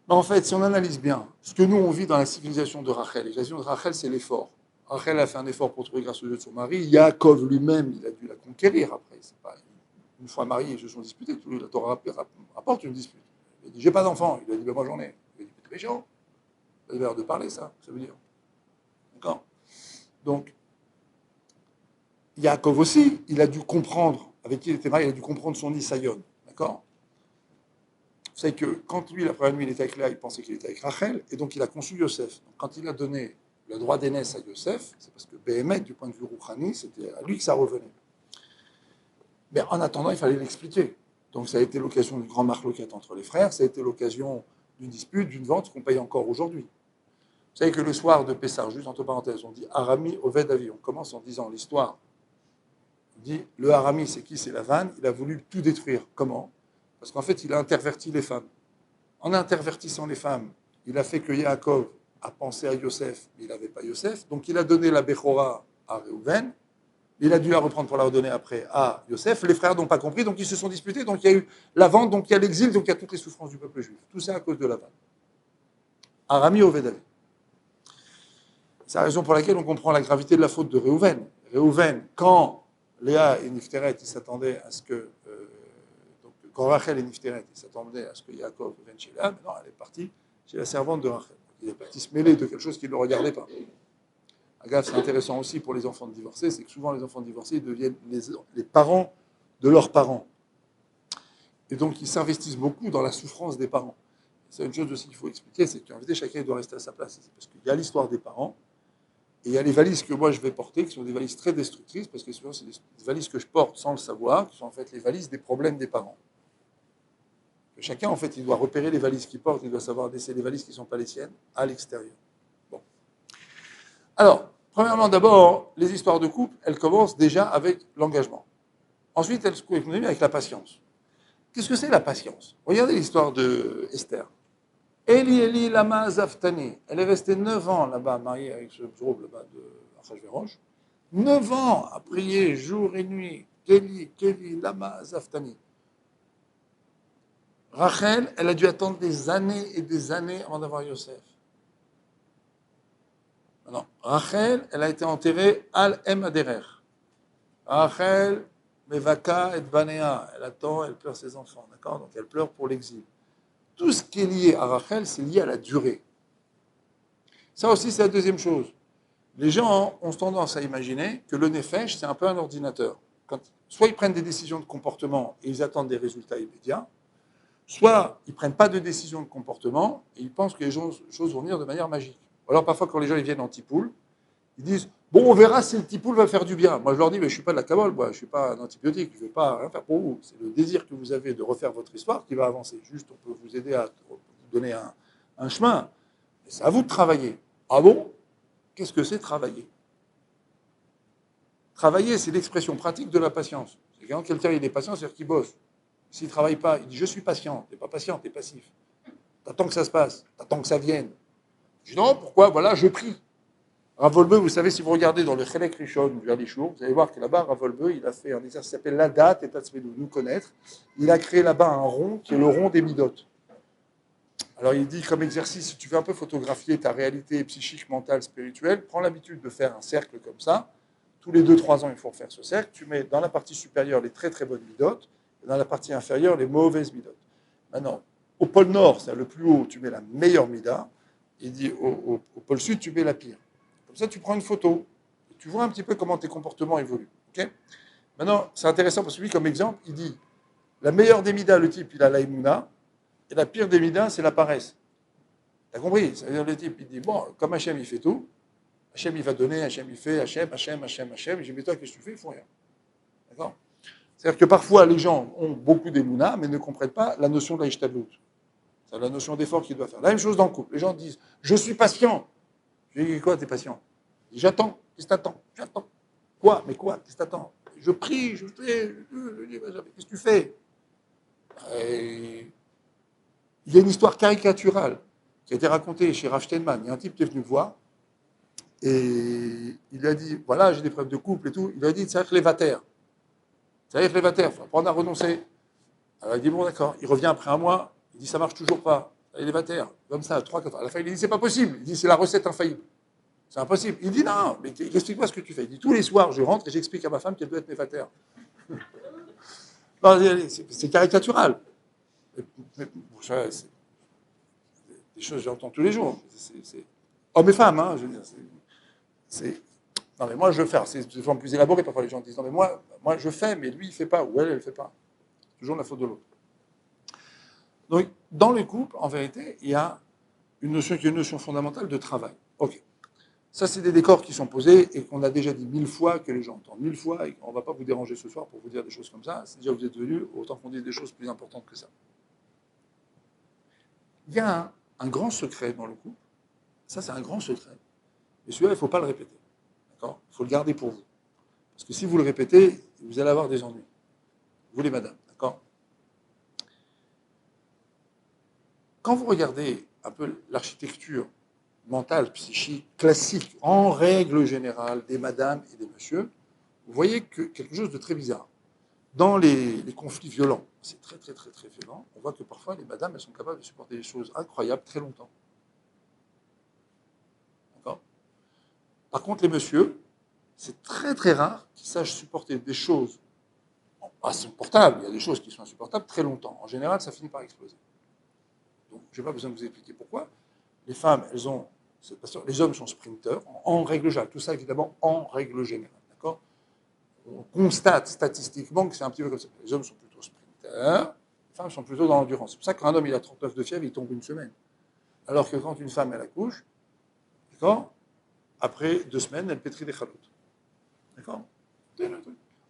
Mais en fait, si on analyse bien ce que nous, on vit dans la civilisation de Rachel, et la civilisation de Rachel, c'est l'effort. Rachel a fait un effort pour trouver grâce aux yeux de son mari. Yaakov lui-même, il a dû la conquérir après. C'est pas une fois mariés, ils se sont disputés. La Torah rapporte une dispute. Il a dit, j'ai pas d'enfant. Il a dit, ben moi j'en ai. Il a dit, t'es méchant. Vous avez l'air de parler, ça veut dire. D'accord? Donc, Yaakov aussi, il a dû comprendre, avec qui il était marié, il a dû comprendre son Isaïon. D'accord? Vous savez que quand lui, la première nuit, il était avec Léa, il pensait qu'il était avec Rachel, et donc il a conçu Yosef. Donc, quand il a donné le droit d'aînesse à Yosef, c'est parce que Béhémet, du point de vue Rouhani, c'était à lui que ça revenait. Mais en attendant, il fallait l'expliquer. Donc ça a été l'occasion d'une grande marloquette entre les frères, ça a été l'occasion d'une dispute, d'une vente qu'on paye encore aujourd'hui. Vous savez que le soir de Pessah, juste entre parenthèses, on dit Arami Oved Avi. On commence en disant l'histoire. On dit le Arami, c'est qui? C'est Lavan. Il a voulu tout détruire. Comment? Parce qu'en fait, il a interverti les femmes. En intervertissant les femmes, il a fait que Yaakov a pensé à Yosef, mais il n'avait pas Yosef. Donc il a donné la Bechora à Réhouven. Il a dû la reprendre pour la redonner après à Yosef. Les frères n'ont pas compris, donc ils se sont disputés. Donc il y a eu la vente, donc il y a l'exil, donc il y a toutes les souffrances du peuple juif. Tout ça à cause de Lavan. Arami Oved Avi. C'est la raison pour laquelle on comprend la gravité de la faute de Réhouven. Réhouven, quand Léa et Nifteret, ils s'attendaient à ce que... donc, quand Rachel et Nifteret, ils s'attendaient à ce que Yaakov vienne chez Léa, mais non, elle est partie chez la servante de Rachel. Il est parti se mêler de quelque chose qui ne le regardait pas. Agave, c'est intéressant aussi pour les enfants divorcés, c'est que souvent les enfants divorcés deviennent les parents de leurs parents. Et donc, ils s'investissent beaucoup dans la souffrance des parents. C'est une chose aussi qu'il faut expliquer, c'est qu'en vérité, chacun doit rester à sa place. C'est parce qu'il y a l'histoire des parents, et il y a les valises que moi je vais porter, qui sont des valises très destructrices, parce que souvent c'est des valises que je porte sans le savoir, qui sont en fait les valises des problèmes des parents. Que chacun, en fait, il doit repérer les valises qu'il porte, il doit savoir laisser les valises qui ne sont pas les siennes à l'extérieur. Bon. Alors, premièrement, d'abord, les histoires de couple, elles commencent déjà avec l'engagement. Ensuite, elles se continuent avec la patience. Qu'est-ce que c'est la patience? Regardez l'histoire de Esther. Eli lama zaftani. Elle est restée 9 ans là-bas, mariée avec ce groupe là-bas de Achashverosh. 9 ans à prier jour et nuit. Eli lama zaftani. Rachel, elle a dû attendre des années et des années avant d'avoir Yosef. Non, Rachel, elle a été enterrée al-Em Aderer. Rachel, Mevaka et Banea. Elle attend, elle pleure ses enfants, d'accord? Donc elle pleure pour l'exil. Tout ce qui est lié à Rachel, c'est lié à la durée. Ça aussi, c'est la deuxième chose. Les gens ont tendance à imaginer que le Nefesh, c'est un peu un ordinateur. Soit ils prennent des décisions de comportement et ils attendent des résultats immédiats, soit ils ne prennent pas de décision de comportement et ils pensent que les choses vont venir de manière magique. Alors parfois, quand les gens ils viennent en tipoule, ils disent « Bon, on verra si le tipoule va faire du bien ». Moi, je leur dis « Mais je ne suis pas de la cabole, moi, je ne suis pas un antibiotique, je ne vais pas rien faire pour vous. C'est le désir que vous avez de refaire votre histoire qui va avancer. Juste, on peut vous aider à vous donner un chemin. C'est à vous de travailler. » Ah bon? qu'est-ce que c'est travailler? Travailler, c'est l'expression pratique de la patience. C'est quand quelqu'un il est patient, c'est-à-dire qu'il bosse. S'il ne travaille pas, il dit je suis patient. Tu n'es pas patient, tu es passif. Tu attends que ça se passe, tu attends que ça vienne. Je dis non, pourquoi? Voilà, je prie. Rav Wolbe, vous savez, si vous regardez dans le Chelek Rishon, vers les jours, vous allez voir que là-bas, Rav Wolbe, il a fait un exercice qui s'appelle la date et Tatzmenu, nous connaître. Il a créé là-bas un rond qui est le rond des Midot. Alors il dit comme exercice, si tu veux un peu photographier ta réalité psychique, mentale, spirituelle, prends l'habitude de faire un cercle comme ça. Tous les 2-3 ans, il faut faire ce cercle. Tu mets dans la partie supérieure les très très bonnes Midot, et dans la partie inférieure les mauvaises Midot. Maintenant, au pôle nord, c'est le plus haut, tu mets la meilleure Mida. Il dit au pôle sud, tu mets la pire. Comme ça, tu prends une photo. Tu vois un petit peu comment tes comportements évoluent. Okay. Maintenant, c'est intéressant parce que lui, comme exemple, il dit la meilleure des Midas, le type, il a l'aïmouna, et la pire des Midas, c'est la paresse. T'as compris? Ça veut dire le type, il dit bon, comme Hachem, il fait tout, Hachem, il va donner, Hachem, il fait, Hachem. Et j'ai dit toi, qu'est-ce que tu fais? Ils font rien. D'accord? C'est-à-dire que parfois, les gens ont beaucoup d'émouna, mais ne comprennent pas la notion de la ishtadlout. C'est la notion d'effort qu'il doit faire. La même chose dans le couple. Les gens disent je suis patient. Je dis quoi, t'es patient? J'attends. Qu'est-ce que t'attends? J'attends. Quoi? Mais quoi? Qu'est-ce que t'attends? Je prie, je fais. Qu'est-ce que tu fais? Et il y a une histoire caricaturale qui a été racontée chez Rav Steinman. Il y a un type qui est venu me voir et il lui a dit voilà, j'ai des problèmes de couple et tout. Il lui a dit c'est les vater. C'est les vater, il faut apprendre à renoncer. Alors il dit bon, d'accord. Il revient après un mois. Il dit ça marche toujours pas. Il est vater. Comme ça, 3-4 ans. À la fin, il dit c'est pas possible. Il dit c'est la recette infaillible. C'est impossible. Il dit non, mais explique-moi ce que tu fais. Il dit tous les soirs, je rentre et j'explique à ma femme qu'elle doit être néfataire. C'est caricatural. Mais, c'est des choses que j'entends tous les jours. C'est hommes et femmes, hein, je veux dire. Non, mais moi, je fais. C'est de forme plus élaborée. Parfois, les gens disent non, mais moi, je fais, mais lui, il ne fait pas, ou elle ne fait pas. C'est toujours la faute de l'autre. Donc, dans les couples, en vérité, il y a une notion qui est une notion fondamentale de travail. OK. Ça, c'est des décors qui sont posés et qu'on a déjà dit 1000 fois, que les gens entendent 1000 fois, et on ne va pas vous déranger ce soir pour vous dire des choses comme ça. C'est déjà vous êtes venus, autant qu'on dise des choses plus importantes que ça. Il y a un grand secret dans le couple. Ça, c'est un grand secret. Et celui-là, il ne faut pas le répéter. D'accord? Il faut le garder pour vous. Parce que si vous le répétez, vous allez avoir des ennuis. Vous les madames. D'accord? Quand vous regardez un peu l'architecture mentale, psychique, classique, en règle générale, des madames et des messieurs, vous voyez que quelque chose de très bizarre. Dans les conflits violents, c'est très, très, très, très violent, on voit que parfois les madames, elles sont capables de supporter des choses incroyables très longtemps. D'accord? Par contre, les messieurs, c'est très, très rare qu'ils sachent supporter des choses insupportables. Il y a des choses qui sont insupportables très longtemps. En général, ça finit par exploser. Donc, je n'ai pas besoin de vous expliquer pourquoi. Les femmes, elles ont... Les hommes sont sprinteurs, en règle générale. Tout ça, évidemment, en règle générale. D'accord? On constate statistiquement que c'est un petit peu comme ça. Les hommes sont plutôt sprinteurs, les femmes sont plutôt dans l'endurance. C'est pour ça qu'un homme, il a 39 de fièvre, il tombe une semaine. Alors que quand une femme, elle accouche, d'accord? Après 2 semaines, elle pétrit des chalotes. D'accord?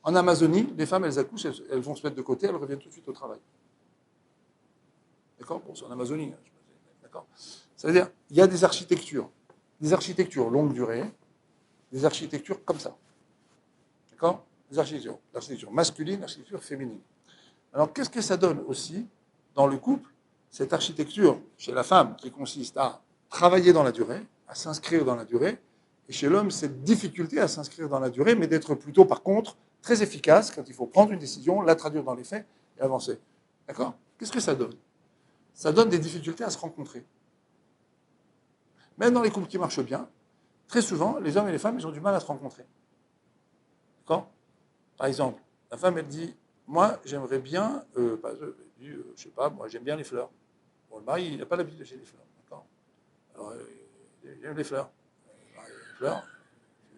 En Amazonie, les femmes, elles accouchent, elles vont se mettre de côté, elles reviennent tout de suite au travail. D'accord? Bon, c'est en Amazonie. D'accord? Ça veut dire, il y a des architectures longue durée, des architectures comme ça. D'accord? Des architectures. L'architecture masculine, l'architecture féminine. Alors, qu'est-ce que ça donne aussi dans le couple, cette architecture chez la femme qui consiste à travailler dans la durée, à s'inscrire dans la durée, et chez l'homme, cette difficulté à s'inscrire dans la durée, mais d'être plutôt, par contre, très efficace quand il faut prendre une décision, la traduire dans les faits et avancer. D'accord? Qu'est-ce que ça donne? Ça donne des difficultés à se rencontrer. Même dans les couples qui marchent bien, très souvent, les hommes et les femmes, ils ont du mal à se rencontrer. D'accord? Par exemple, la femme, elle dit, moi, j'aimerais bien, je sais pas, moi, j'aime bien les fleurs. Bon, le mari, il n'a pas l'habitude d'acheter des fleurs. D'accord? Alors, il aime les fleurs. Les fleurs,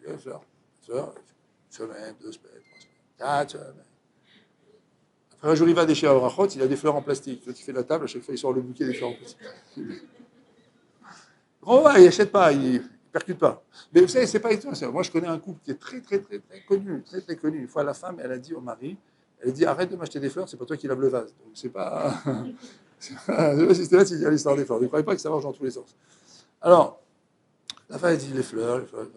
les fleurs, une semaine, 2 semaines, 3 semaines, 4 semaines. Après, un jour, il va déchirer à Brachot, il a des fleurs en plastique. Quand il fait la table, à chaque fois, il sort le bouquet des fleurs en plastique. Oh, ouais, il n'achète pas, il ne percute pas. Mais vous savez, c'est pas étonnant. Moi, je connais un couple qui est très, très, très, très connu. Très, très connu. Une fois, la femme, elle a dit au mari, elle a dit, arrête de m'acheter des fleurs, c'est pas toi qui laves le vase. Donc, c'est pas... c'est pas systématique l'histoire des fleurs. Ne croyez pas que ça marche dans tous les sens. Alors, La femme, elle dit les fleurs, les fleurs.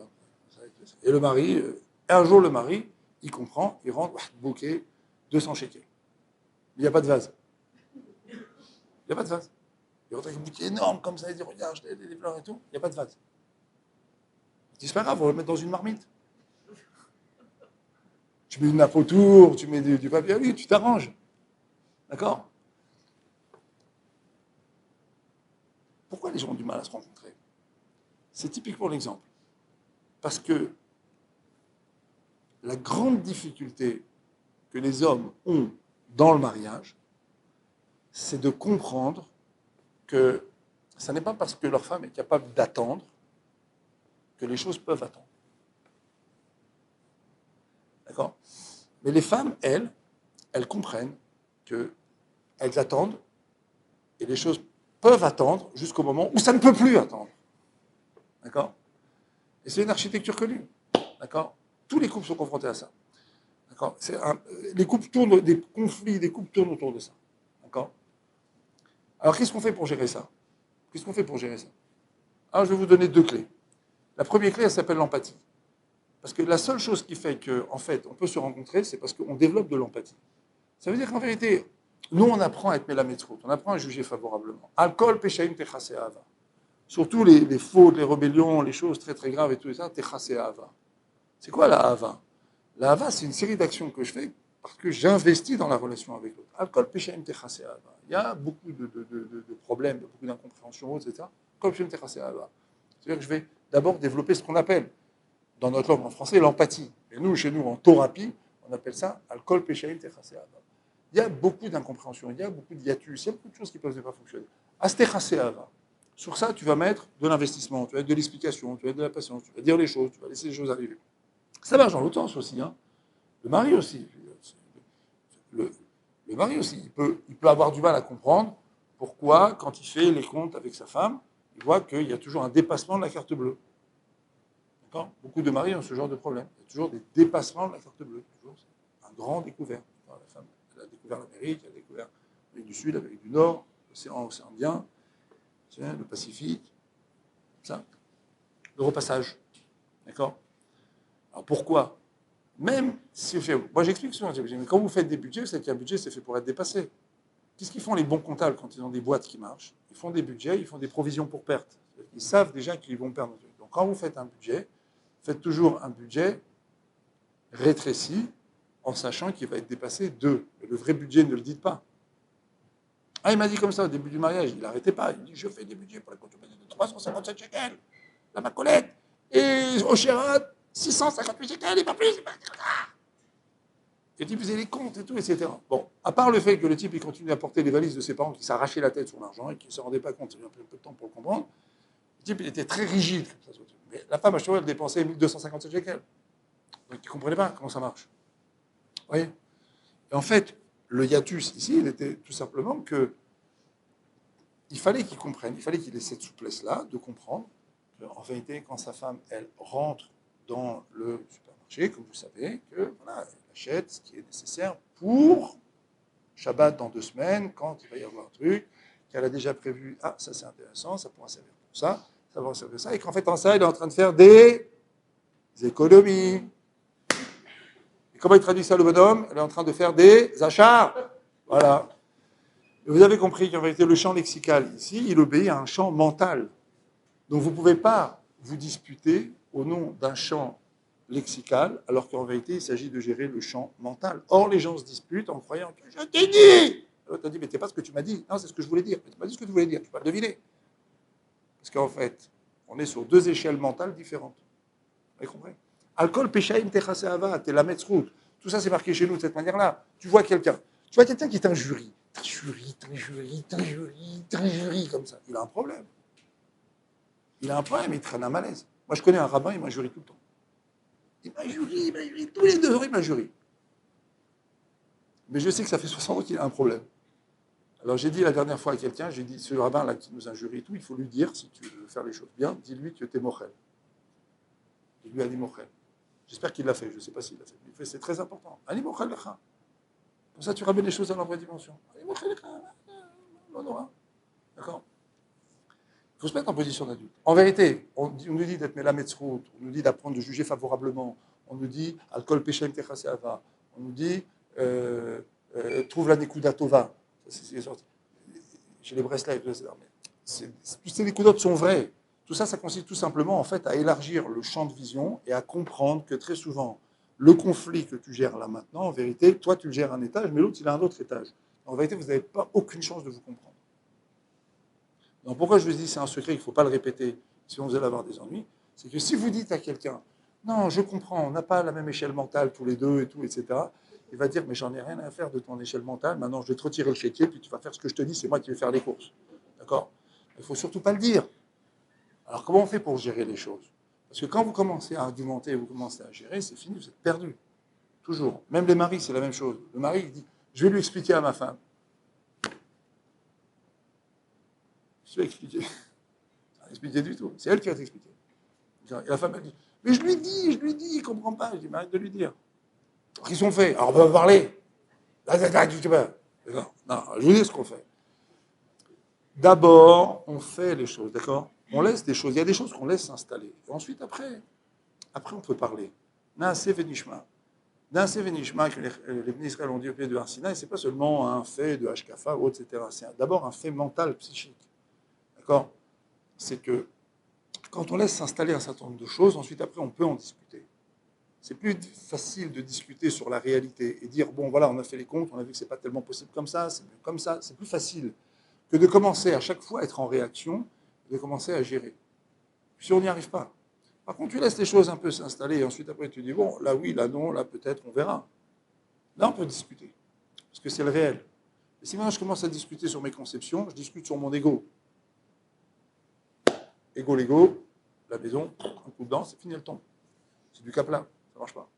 Et le mari, un jour, le mari, il comprend, il rentre, bouquet, 200 shekels. Il n'y a pas de vase. Il n'y a pas de vase. Il rentre avec un bouquet énorme comme ça, il dit regarde, j'ai des fleurs et tout. Il n'y a pas de vase. Il dit c'est pas grave, on va le mettre dans une marmite. Tu mets une nappe autour, tu mets du papier à lui, tu t'arranges. D'accord? Pourquoi les gens ont du mal à se rencontrer? C'est typiquement l'exemple. Parce que la grande difficulté que les hommes ont dans le mariage, c'est de comprendre que ce n'est pas parce que leur femme est capable d'attendre que les choses peuvent attendre. D'accord? Mais les femmes, elles comprennent qu'elles attendent et les choses peuvent attendre jusqu'au moment où ça ne peut plus attendre. D'accord? Et c'est une architecture connue. D'accord? Tous les couples sont confrontés à ça. D'accord? Les couples tournent, des conflits, des couples tournent autour de ça. D'accord? Alors, qu'est-ce qu'on fait pour gérer ça? Qu'est-ce qu'on fait pour gérer ça? Alors, je vais vous donner 2 clés. La première clé, elle s'appelle l'empathie. Parce que la seule chose qui fait qu'en fait, on peut se rencontrer, c'est parce qu'on développe de l'empathie. Ça veut dire qu'en vérité, nous, on apprend à être mélamétroute, on apprend à juger favorablement. Alcool, péchaïm, techasé ava. Surtout les fautes, les rébellions, les choses très très graves et tout ça, techasé ava. C'est quoi la hava? La hava, c'est une série d'actions que je fais parce que j'investis dans la relation avec l'autre. Alcool, péchaïm, techasé ava. Il y a beaucoup de problèmes, beaucoup d'incompréhensions, etc. Alcool, péchaïm, techasé ava. C'est-à-dire que je vais d'abord développer ce qu'on appelle, dans notre langue en français, l'empathie. Et nous, chez nous, en thérapie, on appelle ça alcool, péchaïm, techasé ava. Il y a beaucoup d'incompréhension, il y a beaucoup de hiatus, il y a beaucoup de choses qui peuvent ne pas fonctionner. Astechasé ava. Sur ça, tu vas mettre de l'investissement, tu vas mettre de l'explication, tu vas mettre de la patience, tu vas dire les choses, tu vas laisser les choses arriver. Ça marche dans l'autre sens aussi. Hein. Le mari aussi. Le, le mari aussi, il peut avoir du mal à comprendre pourquoi, quand il fait les comptes avec sa femme, il voit qu'il y a toujours un dépassement de la carte bleue. D'accord? Beaucoup de maris ont ce genre de problème. Il y a toujours des dépassements de la carte bleue. Toujours un grand découvert. Alors, la femme, elle a découvert l'Amérique, elle a découvert l'Amérique du Sud, l'Amérique du Nord, l'océan Indien, le Pacifique, ça. Le repassage. D'accord? Alors pourquoi? Même si moi j'explique souvent, mais quand vous faites des budgets, vous savez qu'un budget c'est fait pour être dépassé. Qu'est-ce qu'ils font les bons comptables quand ils ont des boîtes qui marchent? Ils font des budgets, ils font des provisions pour perte. Ils savent déjà qu'ils vont perdre. Donc quand vous faites un budget, faites toujours un budget rétréci en sachant qu'il va être dépassé de. Le vrai budget, ne le dites pas. Ah, il m'a dit comme ça au début du mariage, il n'arrêtait pas. Il dit je fais des budgets pour la consommation de 357 shekels, la Macolette, et au Chérat, 658 shekels, et pas plus. Et le type faisait les comptes et tout, etc. Bon, à part le fait que le type il continue à porter les valises de ses parents qui s'arrachaient la tête sur l'argent et qui ne se rendaient pas compte, il y a un peu de temps pour le comprendre, le type il était très rigide. Comme ça. Mais la femme à cheval, elle dépensait 1257 shekels. Donc il ne comprenait pas comment ça marche. Vous voyez? Et en fait, le hiatus ici, il était tout simplement que il fallait qu'il comprenne, il fallait qu'il ait cette souplesse-là de comprendre qu'en vérité, quand sa femme, elle rentre dans le supermarché, comme vous savez, que voilà, elle achète ce qui est nécessaire pour Shabbat dans 2 semaines, quand il va y avoir un truc, qu'elle a déjà prévu, ah, ça c'est intéressant, ça pourra servir pour ça, ça va servir pour ça, et qu'en fait, en ça, elle est en train de faire des économies. Et comment il traduit ça, le bonhomme? Elle est en train de faire des achats. Voilà. Et vous avez compris qu'en vérité, le champ lexical, ici, il obéit à un champ mental. Donc vous ne pouvez pas vous disputer au nom d'un champ lexical, alors qu'en vérité, il s'agit de gérer le champ mental. Or, les gens se disputent en croyant que je t'ai dit. Alors, tu as dit, mais c'est pas ce que tu m'as dit. Non, c'est ce que je voulais dire. Mais tu m'as dit ce que tu voulais dire. Tu peux le deviner. Parce qu'en fait, on est sur 2 échelles mentales différentes. Vous avez compris? Alcool, péchaïm, techasé ava, t'es la metzrout. Tout ça, c'est marqué chez nous de cette manière-là. Tu vois quelqu'un qui t'injurie, t'injurie, comme ça. Il a un problème. Il traîne un malaise. Moi, je connais un rabbin, il m'injurie tout le temps. Il m'injurie, tous les 2 heures, il m'injurie. Mais je sais que ça fait 60 ans qu'il a un problème. Alors, j'ai dit la dernière fois à quelqu'un, j'ai dit, ce rabbin-là qui nous injurie et tout, il faut lui dire, si tu veux faire les choses bien, dis-lui que t'es mochel. Il lui a dit mochel. J'espère qu'il l'a fait, je ne sais pas s'il l'a fait. Il fait, c'est très important. Ali mochel lecha. Comme ça, tu ramènes les choses à leur vraie dimension. Ali mochel lecha. Non, non, hein. D'accord? faut se mettre en position d'adulte. En vérité, on nous dit d'être Melametzrout, on nous dit d'apprendre de juger favorablement, on nous dit Alkol Peshem Techaseava, on nous dit trouve la Nekuda Tova. Chez les Breslev, toutes ces Nekudotes sont vraies. Tout ça, ça consiste tout simplement en fait à élargir le champ de vision et à comprendre que très souvent, le conflit que tu gères là maintenant, en vérité, toi tu le gères un étage, mais l'autre il a un autre étage. En vérité, vous n'avez pas aucune chance de vous comprendre. Donc pourquoi je vous dis c'est un secret qu'il ne faut pas le répéter si vous allez avoir des ennuis, c'est que si vous dites à quelqu'un non, je comprends, on n'a pas la même échelle mentale tous les deux et tout, etc., il va dire mais j'en ai rien à faire de ton échelle mentale, maintenant je vais te retirer le chéquier, puis tu vas faire ce que je te dis, c'est moi qui vais faire les courses. D'accord? Il ne faut surtout pas le dire. Alors comment on fait pour gérer les choses? Parce que quand vous commencez à argumenter, vous commencez à gérer, c'est fini, vous êtes perdu. Toujours. Même les maris, c'est la même chose. Le mari, il dit, je vais lui expliquer à ma femme. Je vais expliquer. Ça va expliquer du tout. C'est elle qui va t'expliquer. Et la femme, elle dit, mais je lui dis, il ne comprend pas. Je dis, mais arrête de lui dire. Alors, qu'ils sont faits. Alors, on va parler. Non, je vous dis ce qu'on fait. D'abord, on fait les choses, d'accord? On laisse des choses. Il y a des choses qu'on laisse s'installer. Et ensuite, après, on peut parler. Naaseh venishma. Naaseh venishma, que les bénis Israël ont dit au pied de Har Sinaï, c'est pas seulement un fait de Hashkafa, etc. C'est d'abord un fait mental, psychique. D'accord? C'est que quand on laisse s'installer un certain nombre de choses, ensuite, après, on peut en discuter. C'est plus facile de discuter sur la réalité et dire, bon, voilà, on a fait les comptes, on a vu que c'est pas tellement possible comme ça, c'est mieux comme ça. C'est plus facile que de commencer à chaque fois à être en réaction, de commencer à gérer. Si on n'y arrive pas. Par contre, tu laisses les choses un peu s'installer et ensuite, après, tu dis, bon, là oui, là non, là peut-être, on verra. Là, on peut discuter, parce que c'est le réel. Et si maintenant je commence à discuter sur mes conceptions, je discute sur mon ego. Ego, la maison, un coup dedans, c'est fini le temps. C'est du cas plat, ça ne marche pas.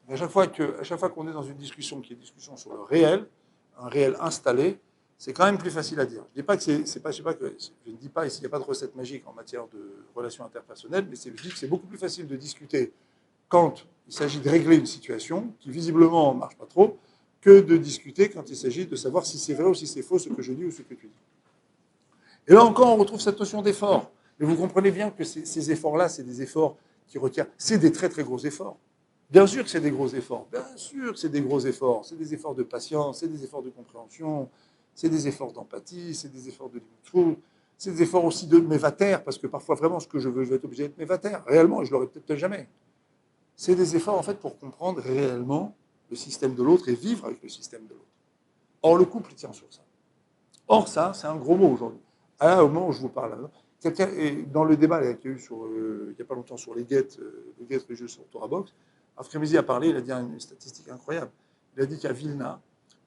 À chaque fois qu'on est dans une discussion qui est une discussion sur le réel, un réel installé, c'est quand même plus facile à dire. Je ne dis pas ici, il n'y a pas de recette magique en matière de relations interpersonnelles, mais je dis que c'est beaucoup plus facile de discuter quand il s'agit de régler une situation qui visiblement ne marche pas trop, que de discuter quand il s'agit de savoir si c'est vrai ou si c'est faux ce que je dis ou ce que tu dis. Et là encore, on retrouve cette notion d'effort. Mais vous comprenez bien que ces efforts-là, c'est des efforts qui requièrent, c'est des très très gros efforts. Bien sûr que c'est des gros efforts. Bien sûr que c'est des gros efforts. C'est des efforts de patience, c'est des efforts de compréhension, c'est des efforts d'empathie, c'est des efforts de limite. C'est des efforts aussi de mévater, parce que parfois vraiment ce que je veux, je vais être obligé d'être mévater. Réellement, et je l'aurai peut-être jamais. C'est des efforts en fait pour comprendre réellement le système de l'autre et vivre avec le système de l'autre. Or, le couple tient sur ça. Or, ça, c'est un gros mot aujourd'hui. Au moment où je vous parle, quelqu'un, dans le débat qu'il y a eu il n'y a pas longtemps sur les guettes, le guette religieux sur Torah Box, Afremizi a parlé, il a dit une statistique incroyable. Il a dit qu'à Vilna,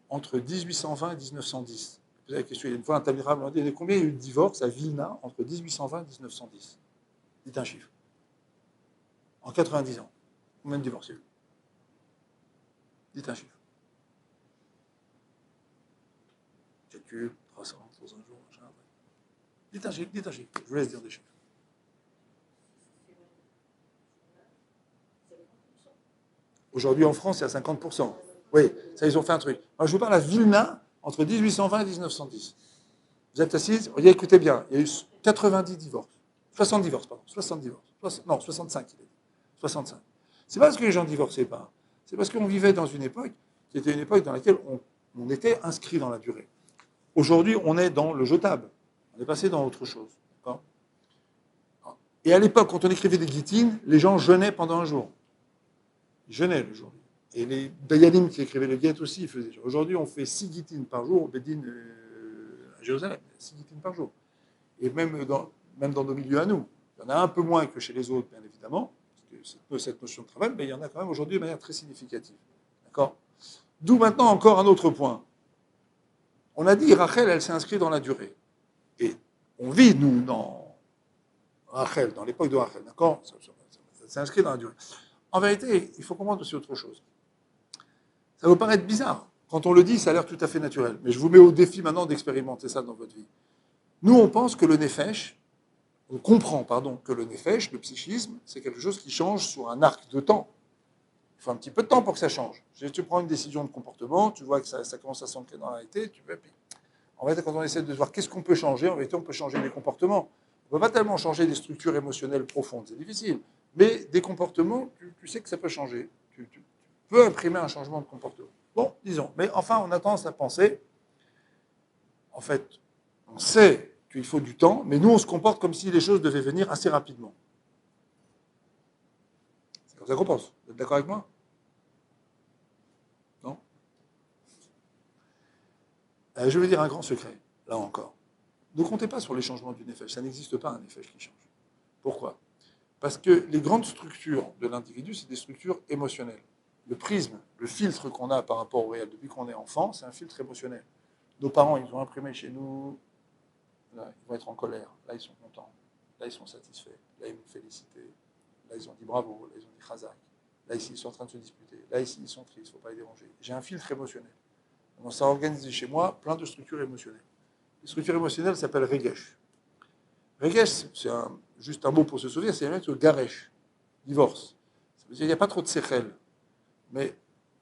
entre 1820 et 1910, vous avez la question, il y a une fois un tabirable, on a dit combien il y a eu de divorces à Vilna entre 1820 et 1910? Dites un chiffre. En 90 ans, combien de divorces il y a eu? Dites un chiffre. Calcul, 300, dans un jour, machin. Dites un chiffre. Je vous laisse dire des chiffres. Aujourd'hui, en France, c'est à 50%. Oui, ça, ils ont fait un truc. Moi, je vous parle à Vilna, entre 1820 et 1910. Vous êtes assises, écoutez bien, il y a eu 90 divorces. 60 divorces, pardon. 60 divorces. Non, 65, il a dit. 65. C'est pas parce que les gens ne divorçaient pas. C'est parce qu'on vivait dans une époque qui était une époque dans laquelle on était inscrit dans la durée. Aujourd'hui, on est dans le jetable. On est passé dans autre chose. Et à l'époque, quand on écrivait des guitines, les gens jeûnaient pendant un jour. Ils jeûnaient le jour. Et les Dayanim qui écrivaient le guet aussi, ils faisaient. Aujourd'hui, on fait 6 guitines par jour au Bédine à Jérusalem. 6 guitines par jour. Et même dans nos milieux à nous. Il y en a un peu moins que chez les autres, bien évidemment, parce que cette notion de travail, mais il y en a quand même aujourd'hui de manière très significative. D'accord? D'où maintenant encore un autre point. On a dit, Rachel, elle s'est inscrite dans la durée. Et on vit, nous, dans Rachel, dans l'époque de Rachel, d'accord? Ça s'est inscrit dans la durée. En vérité, il faut comprendre aussi autre chose. Ça vous paraît bizarre. Quand on le dit, ça a l'air tout à fait naturel. Mais je vous mets au défi maintenant d'expérimenter ça dans votre vie. Nous, on pense que le nefesh, on comprend, que le nefesh, le psychisme, c'est quelque chose qui change sur un arc de temps. Il faut un petit peu de temps pour que ça change. Tu prends une décision de comportement, tu vois que ça commence à s'ancrer dans la réalité, tu vas, puis En fait, quand on essaie de voir qu'est-ce qu'on peut changer, en réalité, on peut changer des comportements. On ne peut pas tellement changer des structures émotionnelles profondes, c'est difficile. Mais des comportements, tu sais que ça peut changer. Tu peux imprimer un changement de comportement. Bon, disons. Mais enfin, on a tendance à penser, en fait, on sait qu'il faut du temps, mais nous, on se comporte comme si les choses devaient venir assez rapidement. C'est comme ça qu'on pense. Vous êtes d'accord avec moi? Non? Je vais dire un grand secret, là encore. Ne comptez pas sur les changements du nefesh. Ça n'existe pas un nefesh qui change. Pourquoi? Parce que les grandes structures de l'individu, c'est des structures émotionnelles. Le prisme, le filtre qu'on a par rapport au réel depuis qu'on est enfant, c'est un filtre émotionnel. Nos parents, ils ont imprimé chez nous, là, ils vont être en colère, là, ils sont contents, là, ils sont satisfaits, là, ils vont féliciter, là, ils ont dit bravo, là, ils ont dit chazak, là, ici, ils sont en train de se disputer, là, ici, ils sont tristes, il ne faut pas les déranger. J'ai un filtre émotionnel. Donc, ça a organisé chez moi plein de structures émotionnelles. Les structures émotionnelles s'appellent regesh. Regesh, c'est juste un mot pour se souvenir, c'est le garesh, divorce. Ça veut dire qu'il n'y a pas trop de sechel. Mais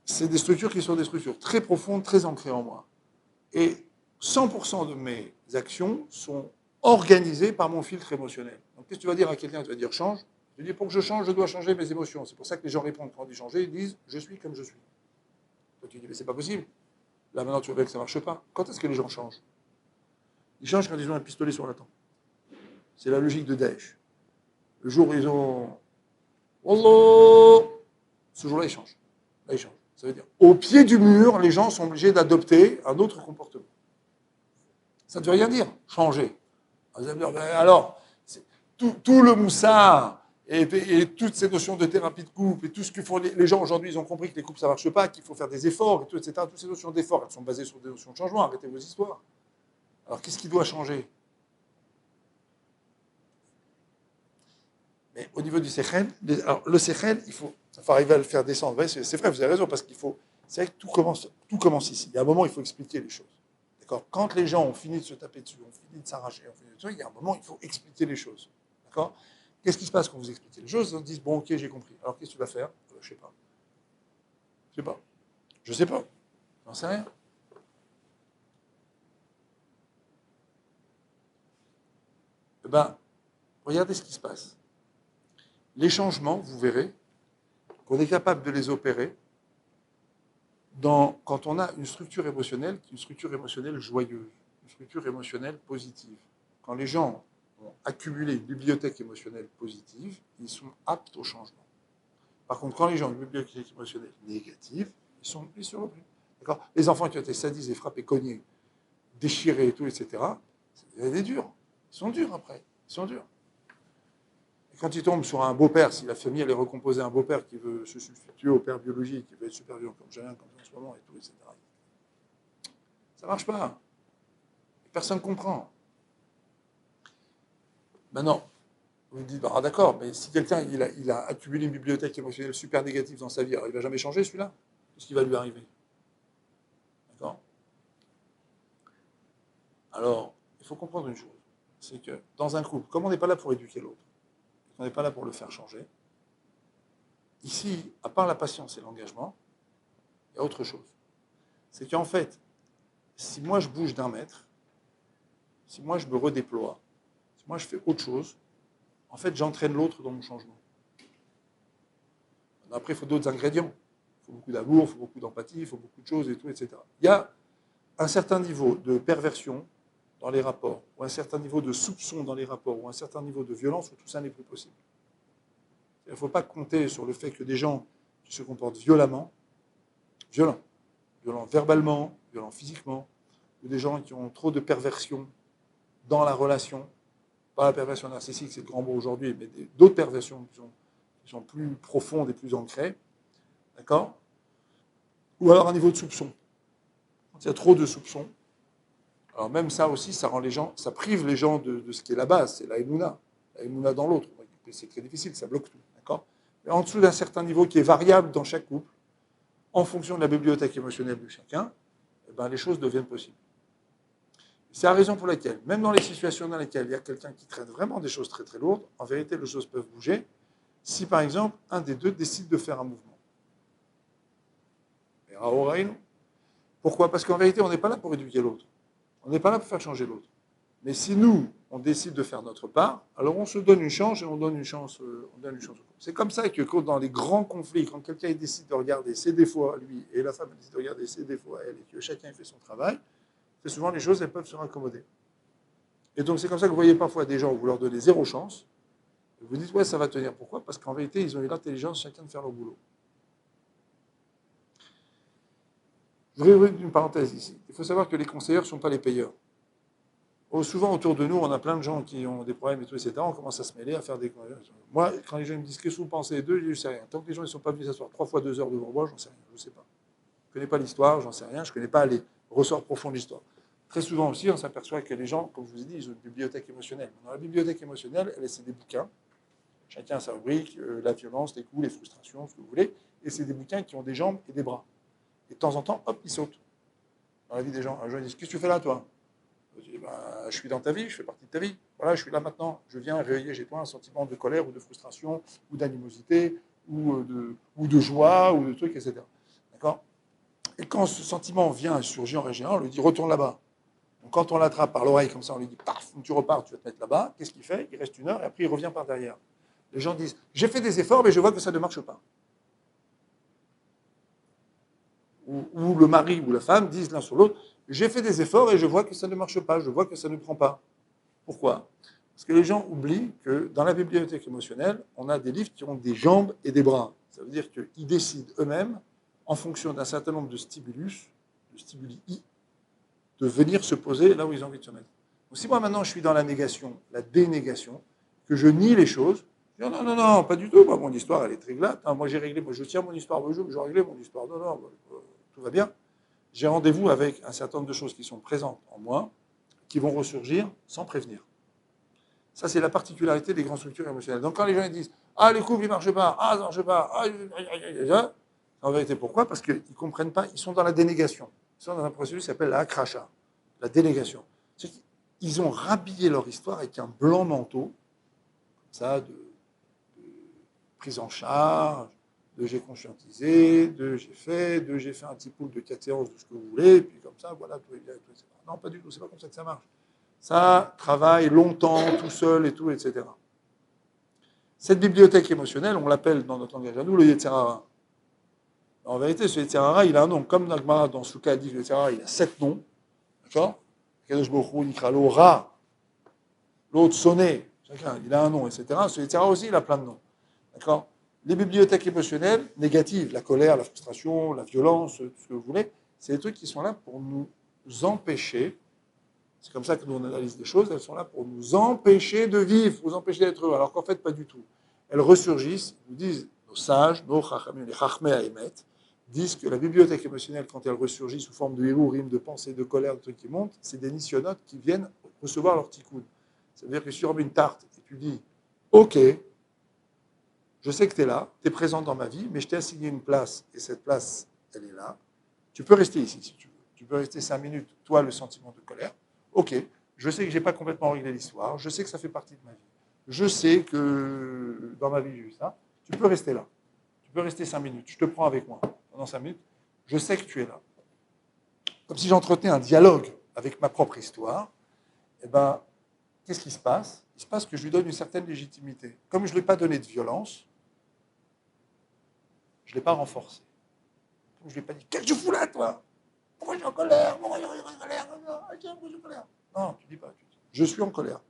c'est des structures qui sont des structures très profondes, très ancrées en moi. Et 100% de mes actions sont organisées par mon filtre émotionnel. Donc qu'est-ce que tu vas dire à quelqu'un? Tu vas dire change. Tu dis pour que je change, je dois changer mes émotions. C'est pour ça que les gens répondent quand on dit changer, ils disent je suis comme je suis. Toi, tu dis mais c'est pas possible. Là maintenant tu vois bien que ça ne marche pas. Quand est-ce que les gens changent? Ils changent quand ils ont un pistolet sur la tempe. C'est la logique de Daesh. Le jour où ils ont Allah, ce jour-là ils changent. Là ils changent. Ça veut dire au pied du mur, les gens sont obligés d'adopter un autre comportement. Ça ne veut rien dire, changer. Alors, tout le moussard et toutes ces notions de thérapie de couple et tout ce que font les gens aujourd'hui, ils ont compris que les couples ça ne marche pas, qu'il faut faire des efforts, et tout, etc. Toutes ces notions d'efforts, elles sont basées sur des notions de changement. Arrêtez vos histoires. Alors, qu'est-ce qui doit changer? Mais au niveau du sechel, le sechel, il faut arriver à le faire descendre. Ouais, c'est vrai, vous avez raison, parce qu'il faut. C'est vrai que tout commence ici. Il y a un moment, il faut expliquer les choses. D'accord? Quand les gens ont fini de se taper dessus, ont fini de s'arracher, il y a un moment, il faut expliquer les choses. D'accord? Qu'est-ce qui se passe quand vous expliquez les choses? Ils disent bon, ok, j'ai compris. Alors qu'est-ce que tu vas faire? Je sais pas. Je sais pas. Je sais pas. J'en sais rien. Eh ben, regardez ce qui se passe. Les changements, vous verrez qu'on est capable de les opérer quand on a une structure émotionnelle joyeuse, une structure émotionnelle positive. Quand les gens ont accumulé une bibliothèque émotionnelle positive, ils sont aptes au changement. Par contre, quand les gens ont une bibliothèque émotionnelle négative, ils sont mis sur le prix. D'accord? Les enfants qui ont été sadisés, frappés, cognés, déchirés et tout, etc., c'est des durs. Ils sont durs après. Ils sont durs. Et quand ils tombent sur un beau-père, si la famille elle est recomposée, un beau-père qui veut se substituer au père biologique, qui veut être super violent comme j'ai rien, comme en ce moment, et tout, etc., ça ne marche pas. Personne ne comprend. Maintenant, vous me dites, bah, d'accord, mais si quelqu'un il a accumulé une bibliothèque émotionnelle super négative dans sa vie, alors il ne va jamais changer celui-là. Qu'est-ce qui va lui arriver? D'accord? Alors, il faut comprendre une chose, c'est que dans un couple, comme on n'est pas là pour éduquer l'autre, on n'est pas là pour le faire changer, ici, à part la patience et l'engagement, il y a autre chose. C'est qu'en fait, si moi je bouge d'un mètre, si moi je me redéploie, si moi je fais autre chose, en fait j'entraîne l'autre dans mon changement. Après, il faut d'autres ingrédients. Il faut beaucoup d'amour, il faut beaucoup d'empathie, il faut beaucoup de choses et tout, etc. Il y a un certain niveau de perversion dans les rapports, ou un certain niveau de soupçon dans les rapports, ou un certain niveau de violence où tout ça n'est plus possible. Il ne faut pas compter sur le fait que des gens qui se comportent violemment, violents verbalement, violents physiquement, ou des gens qui ont trop de perversion dans la relation, pas la perversion narcissique, c'est le grand mot aujourd'hui, mais d'autres perversions qui sont plus profondes et plus ancrées, d'accord? Ou alors un niveau de soupçon. Quand il y a trop de soupçons, alors même ça aussi, ça rend les gens, ça prive les gens de ce qui est la base, c'est la émouna. La émouna dans l'autre. C'est très difficile, ça bloque tout, d'accord? Mais en dessous d'un certain niveau qui est variable dans chaque couple, en fonction de la bibliothèque émotionnelle de chacun, eh ben, les choses deviennent possibles. C'est la raison pour laquelle, même dans les situations dans lesquelles il y a quelqu'un qui traite vraiment des choses très très lourdes, en vérité, les choses peuvent bouger si, par exemple, un des deux décide de faire un mouvement. Pourquoi? Parce qu'en vérité, on n'est pas là pour éduquer l'autre. On n'est pas là pour faire changer l'autre. Mais si nous, on décide de faire notre part, alors on se donne une chance et on donne une chance. C'est comme ça que quand dans les grands conflits, quand quelqu'un décide de regarder ses défauts à lui et la femme décide de regarder ses défauts à elle et que chacun fait son travail, c'est souvent les choses, elles peuvent se raccommoder. Et donc c'est comme ça que vous voyez parfois des gens, vous leur donnez zéro chance, et vous dites ouais ça va tenir. Pourquoi? Parce qu'en vérité ils ont eu l'intelligence chacun de faire leur boulot. Je vais ouvrir une parenthèse ici. Il faut savoir que les conseillers ne sont pas les payeurs. Souvent autour de nous, on a plein de gens qui ont des problèmes et tout, etc. On commence à se mêler, à faire des... Moi, quand les gens me disent qu'est-ce que vous pensez d'eux, je ne sais rien. Tant que les gens ne sont pas venus s'asseoir 3 fois 2 heures devant moi, j'en sais rien, je ne sais pas. Je ne connais pas l'histoire, j'en sais rien, je ne connais pas les ressorts profonds de l'histoire. Très souvent aussi, on s'aperçoit que les gens, comme je vous ai dit, ils ont une bibliothèque émotionnelle. Dans la bibliothèque émotionnelle, c'est des bouquins. Chacun a sa rubrique, la violence, les coups, les frustrations, ce que vous voulez. Et c'est des bouquins qui ont des jambes et des bras. Et de temps en temps, hop, ils sautent. Dans la vie des gens, un jour, ils disent qu'est-ce que tu fais là, toi? Je dis, je suis dans ta vie, je fais partie de ta vie. Voilà, je suis là maintenant. Je viens réveiller chez toi un sentiment de colère ou de frustration ou d'animosité ou de joie ou de trucs, etc. D'accord? Et quand ce sentiment vient surgir en région, on lui dit retourne là-bas. Donc quand on l'attrape par l'oreille comme ça, on lui dit paf, tu repars, tu vas te mettre là-bas. Qu'est-ce qu'il fait? Il reste 1 heure et après il revient par derrière. Les gens disent j'ai fait des efforts mais je vois que ça ne marche pas. Ou le mari ou la femme disent l'un sur l'autre j'ai fait des efforts et je vois que ça ne marche pas, je vois que ça ne prend pas. Pourquoi? Parce que les gens oublient que dans la bibliothèque émotionnelle, on a des livres qui ont des jambes et des bras. Ça veut dire qu'ils décident eux-mêmes, en fonction d'un certain nombre de stimulus, de stimuli, de venir se poser là où ils ont envie de se mettre. Donc si moi maintenant je suis dans la négation, la dénégation, que je nie les choses, je dis non, non, non, pas du tout, moi, mon histoire elle est très glatte, moi j'ai réglé, moi je tiens mon histoire, moi je vais régler mon histoire, non, non, tout va bien. J'ai rendez-vous avec un certain nombre de choses qui sont présentes en moi, qui vont ressurgir sans prévenir. Ça, c'est la particularité des grandes structures émotionnelles. Donc, quand les gens disent « Ah, les couples, ils ne marchent pas. Ah, ça ne marche pas. Ah, en vérité, pourquoi? Parce qu'ils ne comprennent pas. Ils sont dans la dénégation. Ils sont dans un processus qui s'appelle la akracha, la délégation. Ils ont rhabillé leur histoire avec un blanc manteau, comme ça, de prise en charge, de j'ai conscientisé, de j'ai fait un petit pool de 4 séances de ce que vous voulez, et puis comme ça, voilà, tout est bien, tout, etc. Non, pas du tout, c'est pas comme ça que ça marche. Ça travaille longtemps, tout seul et tout, etc. Cette bibliothèque émotionnelle, on l'appelle dans notre langage à nous le Yetzer Hara. En vérité, ce Yetzer Hara, il a un nom. Comme Nagmara dans Souka dit que le Yetzer Hara, il a 7 noms. D'accord? Kadosh Baruch Hu, Nikralo, Ra, l'autre Sonné, chacun, il a un nom, etc. Ce Yetzer Hara aussi, il a plein de noms. D'accord? Les bibliothèques émotionnelles négatives, la colère, la frustration, la violence, tout ce que vous voulez, c'est des trucs qui sont là pour nous empêcher. C'est comme ça que nous on analyse les choses, elles sont là pour nous empêcher de vivre, nous empêcher d'être heureux, alors qu'en fait pas du tout. Elles ressurgissent, nous disent nos sages, nos chachamim, les chachmei haemet, disent que la bibliothèque émotionnelle, quand elle ressurgit sous forme de hirurim, de pensée, de colère, de trucs qui montent, c'est des nisyonotes qui viennent recevoir leur tikkun. Ça veut dire que si tu remets une tarte et tu dis ok, je sais que tu es là, tu es présent dans ma vie, mais je t'ai assigné une place, et cette place, elle est là. Tu peux rester ici si tu veux. Tu peux rester 5 minutes, toi, le sentiment de colère. Ok, je sais que je n'ai pas complètement réglé l'histoire, je sais que ça fait partie de ma vie. Je sais que dans ma vie, j'ai eu ça. Tu peux rester là. Tu peux rester 5 minutes. Je te prends avec moi pendant 5 minutes. Je sais que tu es là. Comme si j'entretenais un dialogue avec ma propre histoire. Eh bien, qu'est-ce qui se passe? Il se passe que je lui donne une certaine légitimité. Comme je ne lui ai pas donné de violence, je ne l'ai pas renforcé. Comme je ne lui ai pas dit, qu'est-ce que tu fous là, toi? Pourquoi je suis en colère? Pourquoi je suis en colère? Non, tu dis pas. Tu dis, je suis en colère.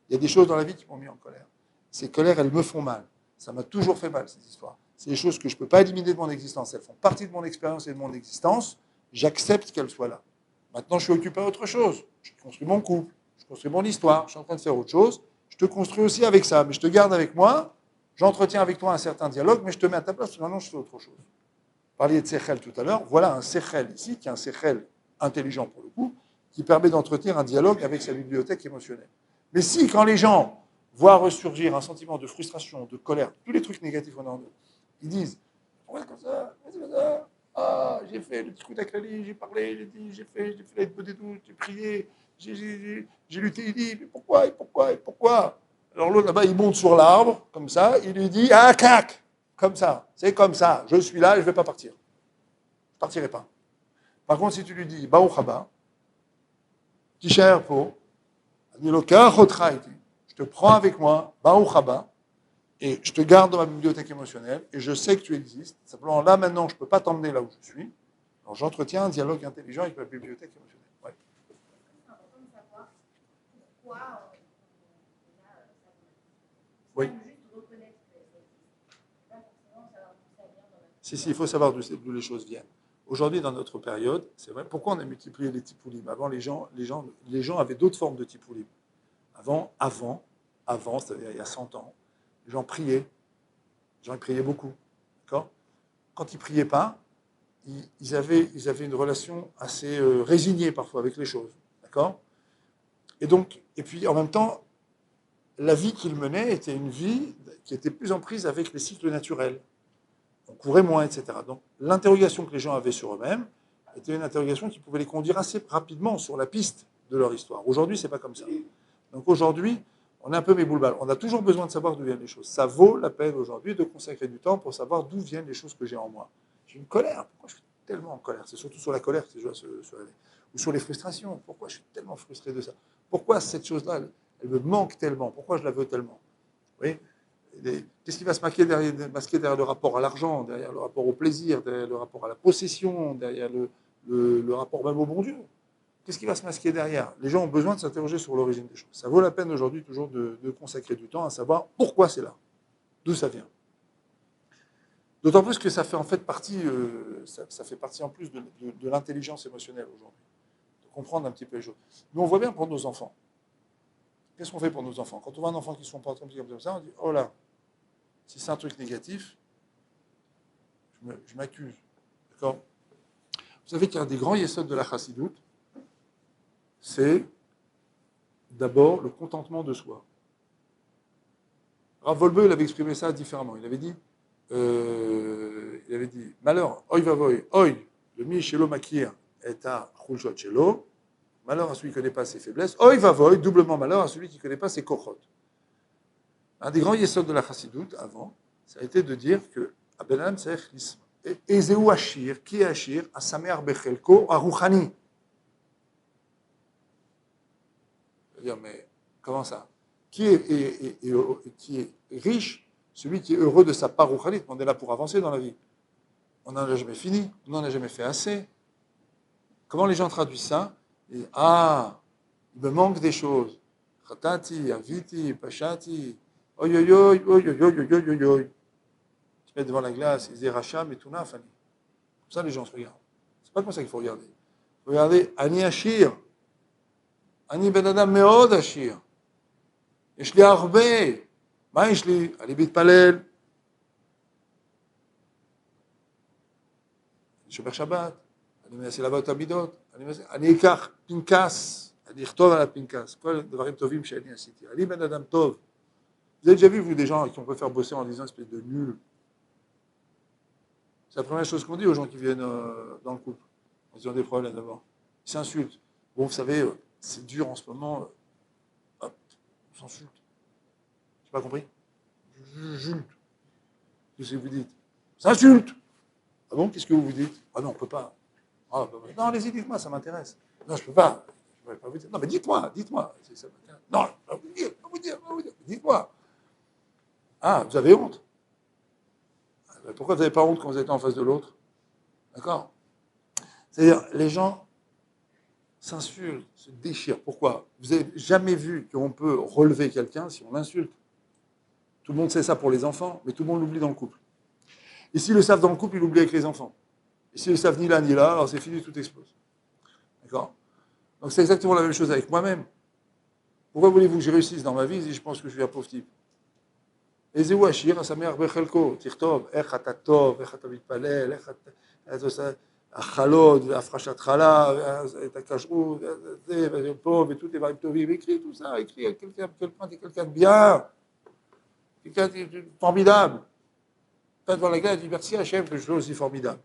Il y a des choses dans la vie qui m'ont mis en colère. Ces colères, elles me font mal. Ça m'a toujours fait mal, cette histoire. C'est des choses que je ne peux pas éliminer de mon existence. Elles font partie de mon expérience et de mon existence. J'accepte qu'elles soient là. Maintenant, je suis occupé à autre chose. Je construis mon couple. Je construis mon histoire. Je suis en train de faire autre chose. Je te construis aussi avec ça. Mais je te garde avec moi. J'entretiens avec toi un certain dialogue, mais je te mets à ta place. Maintenant, je fais autre chose. Vous parliez de Sechel tout à l'heure. Voilà un Sechel ici, qui est un Sechel intelligent pour le coup, qui permet d'entretenir un dialogue avec sa bibliothèque émotionnelle. Mais si, quand les gens voient ressurgir un sentiment de frustration, de colère, tous les trucs négatifs qu'on a en eux, ils disent « Pourquoi c'est comme ça? Ah, j'ai fait le petit coup d'aclali, j'ai parlé, j'ai dit, j'ai fait les peu des doutes, j'ai prié, j'ai lutté, il dit « Mais pourquoi, et pourquoi, et pourquoi ?» Alors l'autre là-bas, il monte sur l'arbre, comme ça, il lui dit « Ah, cac !» Comme ça, c'est comme ça, je suis là et je ne vais pas partir. Je ne partirai pas. Par contre, si tu lui dis « Baou Chaba », Tishaer po, ani lokach otra iti. Je te prends avec moi, Baruch haba, et je te garde dans ma bibliothèque émotionnelle, et je sais que tu existes. Simplement, là, maintenant, je ne peux pas t'emmener là où je suis. Alors, j'entretiens un dialogue intelligent avec ma bibliothèque émotionnelle. Ouais. C'est important de savoir pourquoi Oui. juste reconnaître que ça existe. Pas forcément savoir d'où ça vient dans la Si, il faut savoir d'où les choses viennent. Aujourd'hui, dans notre période, c'est vrai, pourquoi on a multiplié les tipoulim? Avant, les gens avaient d'autres formes de tipoulim. Avant, c'est-à-dire il y a 100 ans, les gens priaient. Les gens ils priaient beaucoup. D'accord? Quand ils ne priaient pas, ils avaient une relation assez résignée parfois avec les choses. D'accord? Et puis en même temps, la vie qu'ils menaient était une vie qui était plus en prise avec les cycles naturels. On courait moins, etc. Donc l'interrogation que les gens avaient sur eux-mêmes était une interrogation qui pouvait les conduire assez rapidement sur la piste de leur histoire. Aujourd'hui, c'est pas comme ça. Donc aujourd'hui, on est un peu mes boules balles. On a toujours besoin de savoir d'où viennent les choses. Ça vaut la peine aujourd'hui de consacrer du temps pour savoir d'où viennent les choses que j'ai en moi. J'ai une colère. Pourquoi je suis tellement en colère? C'est surtout sur la colère que je dois se réveiller. Ou sur les frustrations. Pourquoi je suis tellement frustré de ça? Pourquoi cette chose-là, elle me manque tellement? Pourquoi je la veux tellement? Vous voyez? Qu'est-ce qui va se masquer derrière le rapport à l'argent, derrière le rapport au plaisir, derrière le rapport à la possession, derrière le rapport même au bon Dieu? Qu'est-ce qui va se masquer derrière? Les gens ont besoin de s'interroger sur l'origine des choses. Ça vaut la peine aujourd'hui toujours de consacrer du temps à savoir pourquoi c'est là, d'où ça vient. D'autant plus que ça fait en fait partie, ça fait partie en plus de l'intelligence émotionnelle aujourd'hui, de comprendre un petit peu les choses. Nous, on voit bien pour nos enfants. Qu'est-ce qu'on fait pour nos enfants? Quand on voit un enfant qui se comporte comme ça, on dit oh là, si c'est un truc négatif, je m'accuse. D'accord? Vous savez qu'il y a un des grands yesods de la chassidoute, c'est d'abord le contentement de soi. Rav Wolbe, il avait exprimé ça différemment. Il avait dit malheur, oi vavoy, oi, le mi shelo makir et a chulshot shelo, malheur à celui qui ne connaît pas ses faiblesses, oi vavoy, doublement malheur à celui qui ne connaît pas ses kochot. Un des grands yesods de la chassidoute, avant, ça a été de dire que Abenam Tzech Lisma. Ezeu Ashir, qui est Ashir? Asamer Bechelko, Aruchani. C'est-à-dire, mais comment ça? Qui est riche? Celui qui est heureux de sa part rouchanite. On est là pour avancer dans la vie. On n'en a jamais fini, on n'en a jamais fait assez. Comment les gens traduisent ça? Il me manque des choses. Khatati, Aviti, Pashati, oi, oi, oi, oi, oi, oi, oi, oi, oi. Tu mets devant la glace, ils disent Racham et Tuna, Fanny. Comme ça, les gens se regardent. C'est pas comme ça qu'il faut regarder. Il faut regarder Ani Ashir. Ani Ben Adam Meod Ashir. יש לי הרבה. מה יש לי? אני מתפלל. אני שומר שבת. אני מנסה לעבוד את המידות. אני אקח פנקס. אני אכתוב על הפנקס. כל הדברים טובים שאני עשיתי. אני בן אדם טוב. Vous avez déjà vu, vous, des gens qui on peut faire bosser en disant espèce de nul? C'est la première chose qu'on dit aux gens qui viennent dans le couple. Ils ont des problèmes d'abord. Ils s'insultent. Bon, vous savez, c'est dur en ce moment. Hop, on s'insulte. J'ai pas compris? J'insulte. Qu'est-ce que vous dites? S'insulte. Ah bon? Qu'est-ce que vous vous dites? Ah non, on peut pas. Ah, bah, non, allez-y, dites-moi, ça m'intéresse. Non, je peux pas. Je peux pas vous dire. Non, mais dites-moi. Ça m'intéresse. Non, je peux pas vous dire. Dites-moi. Ah, vous avez honte. Pourquoi vous n'avez pas honte quand vous êtes en face de l'autre? D'accord? C'est-à-dire, les gens s'insultent, se déchirent. Pourquoi? Vous n'avez jamais vu qu'on peut relever quelqu'un si on l'insulte. Tout le monde sait ça pour les enfants, mais tout le monde l'oublie dans le couple. Et s'ils le savent dans le couple, ils l'oublient avec les enfants. Et s'ils le savent ni là ni là, alors c'est fini, tout explose. D'accord? Donc c'est exactement la même chose avec moi-même. Pourquoi voulez-vous que je réussisse dans ma vie si je pense que je suis un pauvre type? Ezeu Ashir, Asamer Bechelko, Tirtov, Ech אתה טוב, איך אתה מתפלל, איך אתה עושה החלות, הפרשת חלה, את הכשרות, ופה, וtout les דברים טובים. Écris tout ça, écris à quel point tu es quelqu'un de bien, quelqu'un de formidable. Pas devant la glace, dit merci Hachem que je suis aussi formidable.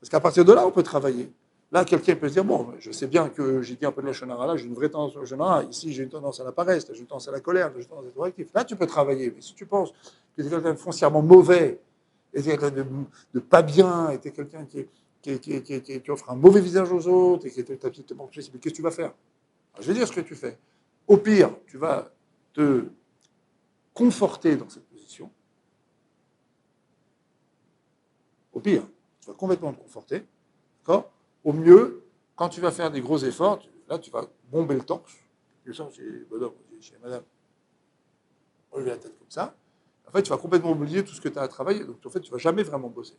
Parce qu'à partir de là, on peut travailler. Là, quelqu'un peut se dire, bon, je sais bien que j'ai dit un peu de la shonara, là, j'ai une vraie tendance à la shonara. Ici, j'ai une tendance à la paresse, j'ai une tendance à la colère, j'ai une tendance à être correctif. Là, tu peux travailler. Mais si tu penses que tu es quelqu'un de foncièrement mauvais, et tu es quelqu'un de pas bien, et tu es quelqu'un qui offre un mauvais visage aux autres, et qui te manque de mais qu'est-ce que tu vas faire? Alors, je vais dire ce que tu fais. Au pire, tu vas te conforter dans cette position. Au pire, tu vas complètement te conforter. D'accord? Au mieux, quand tu vas faire des gros efforts, là, tu vas bomber le torse. Tu sens chez madame, relever la tête comme ça. En fait, tu vas complètement oublier tout ce que tu as à travailler. Donc, en fait, tu ne vas jamais vraiment bosser.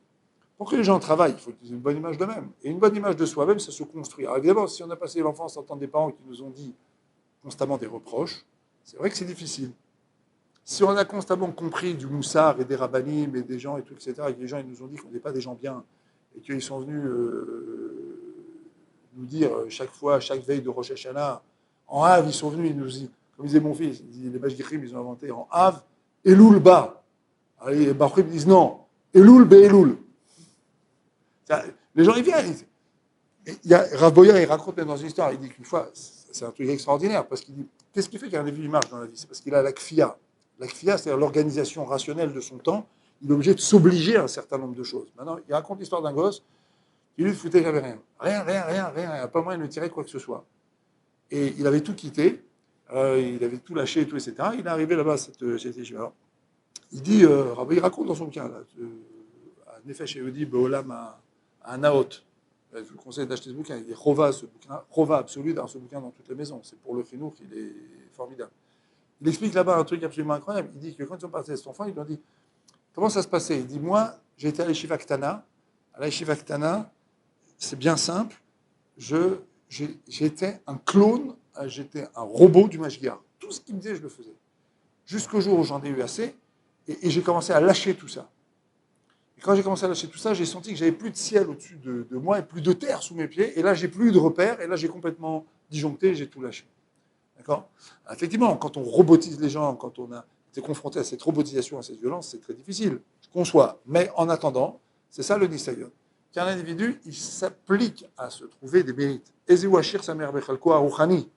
Pour que les gens travaillent, il faut qu'ils aient une bonne image d'eux-mêmes. Et une bonne image de soi-même, ça se construit. Alors, évidemment, si on a passé l'enfance en entendant des parents qui nous ont dit constamment des reproches, c'est vrai que c'est difficile. Si on a constamment compris du moussard et des rabbinim et des gens et tout, etc., et que les gens ils nous ont dit qu'on n'est pas des gens bien, et qu'ils sont venus nous dire chaque fois, chaque veille de Rosh Hashanah, en Hav, ils sont venus, ils nous disent, comme disait mon fils, il dit, les Mashgichim, ils ont inventé en Hav, Elul Ba. Alors, les Bachrim disent non, Elul Be Elul. Les gens, ils viennent. Rav Boyer, il raconte même dans une histoire, il dit qu'une fois, c'est un truc extraordinaire, parce qu'il dit, qu'est-ce qui fait qu'un individu marche dans la vie? C'est parce qu'il a la kfia. La kfia, c'est-à-dire l'organisation rationnelle de son temps. Il est obligé de s'obliger à un certain nombre de choses. Maintenant, il raconte l'histoire d'un gosse qui lui ne foutait jamais rien. Rien. Pas moyen de tirer quoi que ce soit. Et il avait tout quitté, il avait tout lâché et tout, etc. Il est arrivé là-bas, cette yeshiva. Il dit, il raconte dans son bouquin, là, Nefesh Yehudi Be'olam Hanaot. Je vous conseille d'acheter ce bouquin. Il est Chova, ce bouquin, Chova absolu dans ce bouquin dans toutes les maisons. C'est pour le Chinour qu'il est formidable. Il explique là-bas un truc absolument incroyable. Il dit que quand ils sont partis à cet enfant, ils lui ont dit comment ça se passait. Il dit moi, j'ai été à l'Yeshiva Ktana. À la Yeshiva Ktana, c'est bien simple. J'étais un clone, j'étais un robot du Mashgiach. Tout ce qu'il me disait, je le faisais. Jusqu'au jour où j'en ai eu assez et j'ai commencé à lâcher tout ça. Et quand j'ai commencé à lâcher tout ça, j'ai senti que j'avais plus de ciel au-dessus de moi et plus de terre sous mes pieds. Et là, j'ai plus de repères. Et là, j'ai complètement disjoncté, j'ai tout lâché. D'accord? Effectivement, quand on robotise les gens, quand on a été confronté à cette robotisation, à cette violence, c'est très difficile. Je conçois. Mais en attendant, c'est ça le nisayon. Qu'un individu, il s'applique à se trouver des mérites. Ezewashir sa mère bechalko aruchani.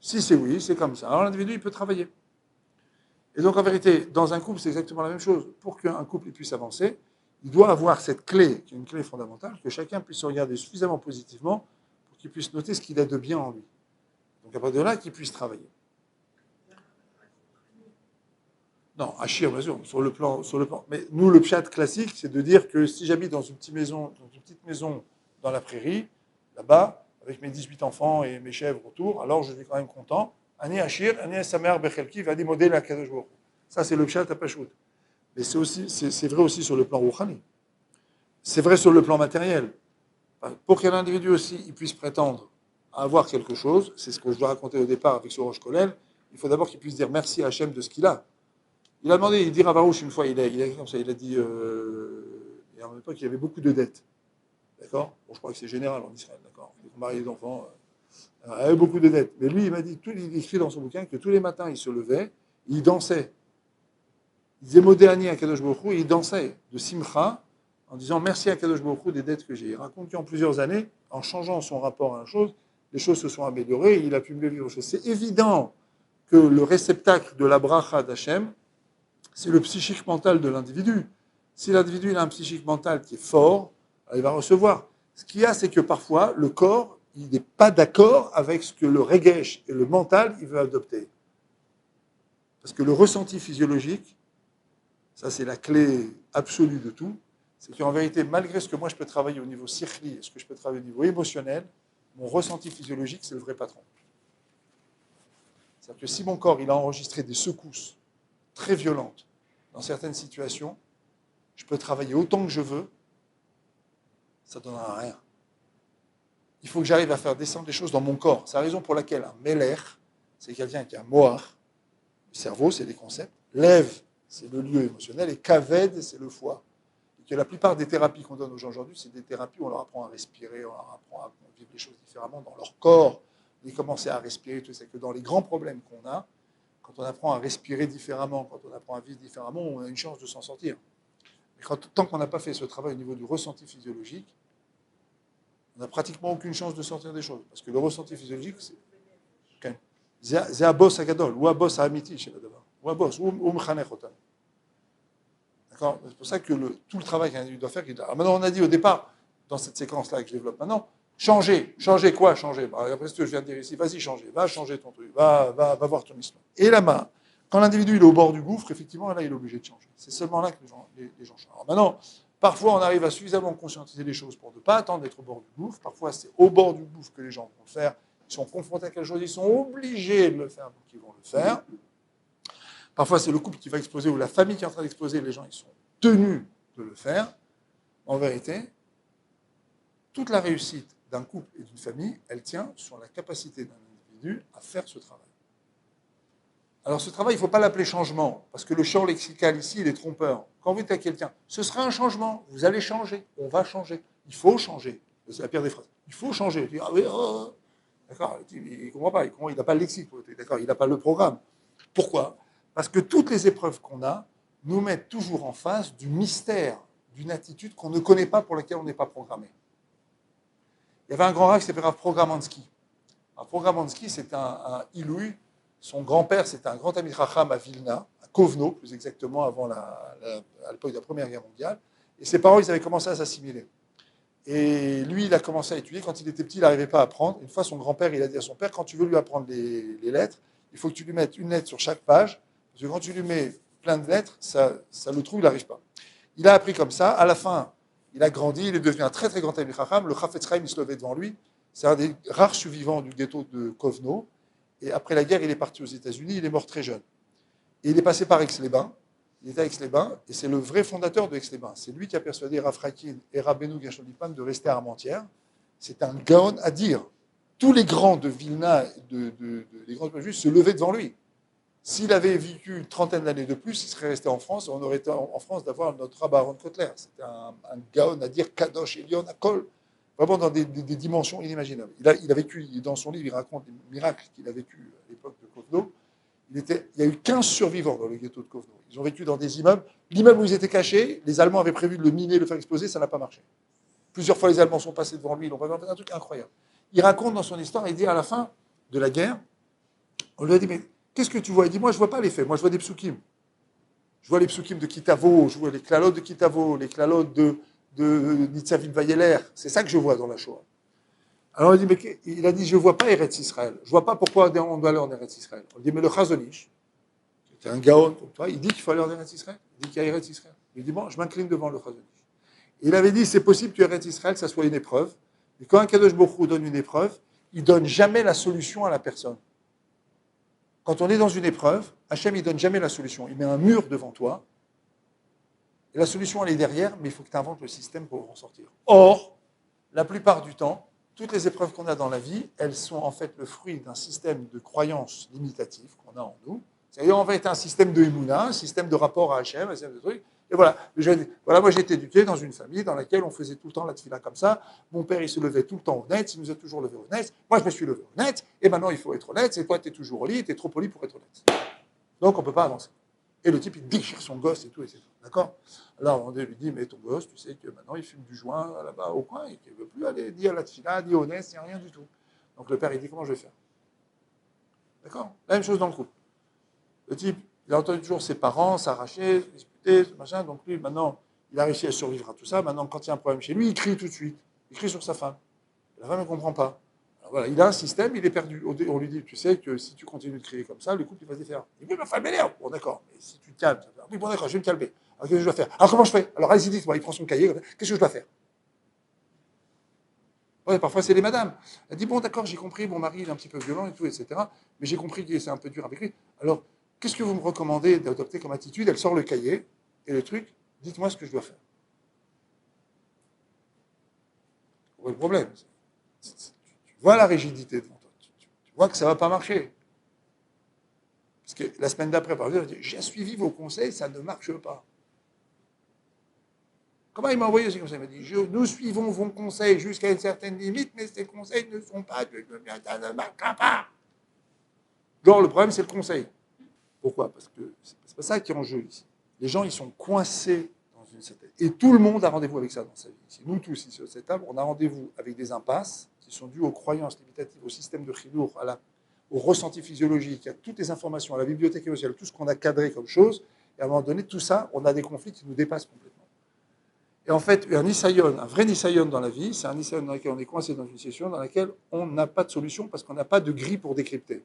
Si c'est oui, c'est comme ça. Alors l'individu, il peut travailler. Et donc en vérité, dans un couple, c'est exactement la même chose. Pour qu'un couple puisse avancer, il doit avoir cette clé, qui est une clé fondamentale, que chacun puisse se regarder suffisamment positivement pour qu'il puisse noter ce qu'il a de bien en lui. Donc à partir de là, qu'il puisse travailler. Non, Achir, bien sûr, sur le plan. Mais nous, le pshat classique, c'est de dire que si j'habite dans une petite maison dans la prairie, là-bas, avec mes 18 enfants et mes chèvres autour, alors je suis quand même content. Ani Achir, Ani Samer Bechelki, va démoder la Kadosh Baruch Hu. Ça, c'est le pshat à Pachout. Mais c'est vrai aussi sur le plan rouchani. C'est vrai sur le plan matériel. Pour qu'un individu aussi il puisse prétendre à avoir quelque chose, c'est ce que je dois raconter au départ avec ce Rosh Kolel, il faut d'abord qu'il puisse dire merci à Hachem de ce qu'il a. Il a demandé, il dit Ravarouche une fois, il a dit, et en même temps qu'il y avait beaucoup de dettes. D'accord? Bon, je crois que c'est général en Israël, d'accord? On marie des enfants, il avait beaucoup de dettes. Mais lui, il m'a dit, il écrit dans son bouquin que tous les matins, il se levait, il dansait. Il disait Modéani à Kadosh Baruch Hu, et il dansait de Simcha, en disant merci à Kadosh Baruch Hu des dettes que j'ai. Il raconte qu'en plusieurs années, en changeant son rapport à la chose, les choses se sont améliorées et il a pu mieux vivre les choses. C'est évident que le réceptacle de la bracha d'Hachem, c'est le psychique mental de l'individu. Si l'individu a un psychique mental qui est fort, il va recevoir. Ce qu'il y a, c'est que parfois, le corps, il n'est pas d'accord avec ce que le regesh et le mental, il veut adopter. Parce que le ressenti physiologique, ça c'est la clé absolue de tout, c'est qu'en vérité, malgré ce que moi je peux travailler au niveau sikhli et ce que je peux travailler au niveau émotionnel, mon ressenti physiologique, c'est le vrai patron. C'est-à-dire que si mon corps il a enregistré des secousses très violentes dans certaines situations, je peux travailler autant que je veux, ça ne donnera rien. Il faut que j'arrive à faire descendre des choses dans mon corps. C'est la raison pour laquelle un meler, c'est quelqu'un qui a moar, le cerveau, c'est des concepts, lève, c'est le lieu émotionnel, et kaved, c'est le foie. Et que la plupart des thérapies qu'on donne aux gens aujourd'hui, c'est des thérapies où on leur apprend à respirer, on leur apprend à vivre les choses différemment dans leur corps, et commencer à respirer, tout ça. Que dans les grands problèmes qu'on a, quand on apprend à respirer différemment, quand on apprend à vivre différemment, on a une chance de s'en sortir. Mais tant qu'on n'a pas fait ce travail au niveau du ressenti physiologique, on n'a pratiquement aucune chance de sortir des choses. Parce que le ressenti physiologique, c'est un boss à gadol, ou un boss à amiti, chez la d'abord. Ou un boss, ou m'chanech otam. D'accord? C'est pour ça que tout le travail qu'un individu doit faire. Alors maintenant, on a dit au départ, dans cette séquence-là que je développe maintenant, Changer quoi, changer? Après ce que je viens de dire ici, vas-y, changer, va changer ton truc, va voir ton histoire. Et là-bas, quand l'individu est au bord du gouffre, effectivement, là, il est obligé de changer. C'est seulement là que les gens changent. Alors maintenant, parfois, on arrive à suffisamment conscientiser les choses pour ne pas attendre d'être au bord du gouffre. Parfois, c'est au bord du gouffre que les gens vont le faire. Ils sont confrontés à quelque chose, ils sont obligés de le faire, donc ils vont le faire. Parfois, c'est le couple qui va exploser ou la famille qui est en train d'exploser. Les gens, ils sont tenus de le faire. En vérité, toute la réussite d'un couple et d'une famille, elle tient sur la capacité d'un individu à faire ce travail. Alors ce travail, il ne faut pas l'appeler changement, parce que le champ lexical ici, il est trompeur. Quand vous dites à quelqu'un, ce sera un changement, vous allez changer, on va changer, il faut changer. C'est la pire des phrases. Il faut changer. Il dit, ah oui, oh. D'accord, il ne comprend pas, il n'a pas le lexique, d'accord, il n'a pas le programme. Pourquoi? Parce que toutes les épreuves qu'on a nous mettent toujours en face du mystère, d'une attitude qu'on ne connaît pas, pour laquelle on n'est pas programmé. Il y avait un grand rabbin qui s'appelait Rav Programansky. Rav Programansky, c'est un Ilouï. Son grand-père, c'était un grand ami Chacham à Vilna, à Kovno, plus exactement, à l'époque de la Première Guerre mondiale. Et ses parents, ils avaient commencé à s'assimiler. Et lui, il a commencé à étudier. Quand il était petit, il n'arrivait pas à apprendre. Une fois, son grand-père, il a dit à son père, quand tu veux lui apprendre les lettres, il faut que tu lui mettes une lettre sur chaque page, parce que quand tu lui mets plein de lettres, ça le trouve, il n'arrive pas. Il a appris comme ça. À la fin, il a grandi, il est devenu un très très grand ami Chacham. Le Chafetz Chaim, il se levait devant lui. C'est un des rares survivants du ghetto de Kovno. Et après la guerre, il est parti aux États-Unis, il est mort très jeune. Et il est passé par Aix-les-Bains. Il était à Aix-les-Bains, et c'est le vrai fondateur de Aix-les-Bains. C'est lui qui a persuadé Rav Rakin et Rabbeinu Gershon Lippmann de rester à Armentières. C'est un gaon à dire. Tous les grands de Vilna, les grands juifs, se levaient devant lui. S'il avait vécu une trentaine d'années de plus, il serait resté en France, et on aurait été en France d'avoir notre rabbin Aaron Kotler. C'était un gaon à dire Kadosh Elion Akol. Vraiment dans des dimensions inimaginables. Il a vécu, dans son livre, il raconte des miracles qu'il a vécu à l'époque de Kovno. Il y a eu 15 survivants dans le ghetto de Kovno. Ils ont vécu dans des immeubles. L'immeuble où ils étaient cachés, les Allemands avaient prévu de le miner, de le faire exploser, ça n'a pas marché. Plusieurs fois, les Allemands sont passés devant lui, ils l'ont pas fait, un truc incroyable. Il raconte dans son histoire, il dit à la fin de la guerre, on lui a dit, mais qu'est-ce que tu vois? Il dit, moi, je ne vois pas les faits, moi, je vois des psukim. Je vois les psukim de Kitavo, je vois les klalotes de Kitavo, les klalotes de Nitzavim Vayeler. C'est ça que je vois dans la Shoah. Alors il a dit, je ne vois pas Eretz Israël. Je ne vois pas pourquoi on doit aller en Eretz Israël. On dit, mais le Chazonish, qui est un gaon comme toi, il dit qu'il faut aller en Eretz Israël. Il dit qu'il y a Eretz Israël. Il dit, bon, je m'incline devant le Chazonish. Il avait dit, c'est possible que Eretz Israël, ça soit une épreuve. Et quand un Kadosh Baruch Hu donne une épreuve, il ne donne jamais la solution à la personne. Quand on est dans une épreuve, Hachem, il ne donne jamais la solution. Il met un mur devant toi. Et la solution, elle est derrière, mais il faut que tu inventes le système pour en sortir. Or, la plupart du temps, toutes les épreuves qu'on a dans la vie, elles sont en fait le fruit d'un système de croyances limitatives qu'on a en nous. C'est-à-dire, on va être un système de Emouna, un système de rapport à Hachem, un système de trucs. Et voilà. Moi, j'ai été éduqué dans une famille dans laquelle on faisait tout le temps la tefila comme ça. Mon père, il se levait tout le temps au net, il nous a toujours levé au net. Moi, je me suis levé au net, et maintenant, il faut être honnête. C'est toi, tu es toujours au lit, tu es trop poli pour être honnête. Donc, on ne peut pas avancer. Et le type, il déchire son gosse et tout, etc. D'accord? Alors, on lui dit, mais ton gosse, tu sais que maintenant, il fume du joint là-bas au coin, et qu'il ne veut plus aller ni à la tefila, ni au net, ni rien du tout. Donc, le père, il dit, comment je vais faire? D'accord? La même chose dans le couple. Le type, il a entendu toujours ses parents s'arracher, se disputer, machin, donc lui, maintenant, il a réussi à survivre à tout ça. Maintenant, quand il y a un problème chez lui, il crie tout de suite. Il crie sur sa femme. La femme ne comprend pas. Alors voilà, il a un système, il est perdu. On lui dit, tu sais que si tu continues de crier comme ça, le couple, il va se défaire. Il dit, mais ma femme m'énerve. Bon, d'accord, mais si tu te calmes, ça va. Oui, bon, d'accord, je vais me calmer. Alors, qu'est-ce que je dois faire? Alors, comment je fais? Alors, allez-y, dites-moi, il prend son cahier, qu'est-ce que je dois faire? Ouais, parfois, c'est les madames. Elle dit, bon, d'accord, j'ai compris, mon mari, il est un petit peu violent et tout, etc. Mais j'ai compris que c'est un peu dur avec lui. Alors, qu'est-ce que vous me recommandez d'adopter comme attitude? Elle sort le cahier et le truc, dites-moi ce que je dois faire. Le problème, tu vois la rigidité devant toi. Tu vois que ça ne va pas marcher. Parce que la semaine d'après, par exemple, j'ai suivi vos conseils, ça ne marche pas. Comment il m'a envoyé ces conseils? Il m'a dit, nous suivons vos conseils jusqu'à une certaine limite, mais ces conseils ne sont pas, ça ne marchera pas. Donc le problème, c'est le conseil. Pourquoi? Parce que c'est pas ça qui est en jeu ici. Les gens, ils sont coincés dans une certaine... Et tout le monde a rendez-vous avec ça dans sa vie. Ici. Nous tous, ici, sur cette table, on a rendez-vous avec des impasses qui sont dues aux croyances limitatives, au système de chidour, au ressenti physiologique, à toutes les informations, à la bibliothèque émotionnelle, tout ce qu'on a cadré comme chose. Et à un moment donné, tout ça, on a des conflits qui nous dépassent complètement. Et en fait, un nisayon, un vrai nisayon dans la vie, c'est un nisayon dans lequel on est coincé dans une situation dans laquelle on n'a pas de solution parce qu'on n'a pas de grille pour décrypter.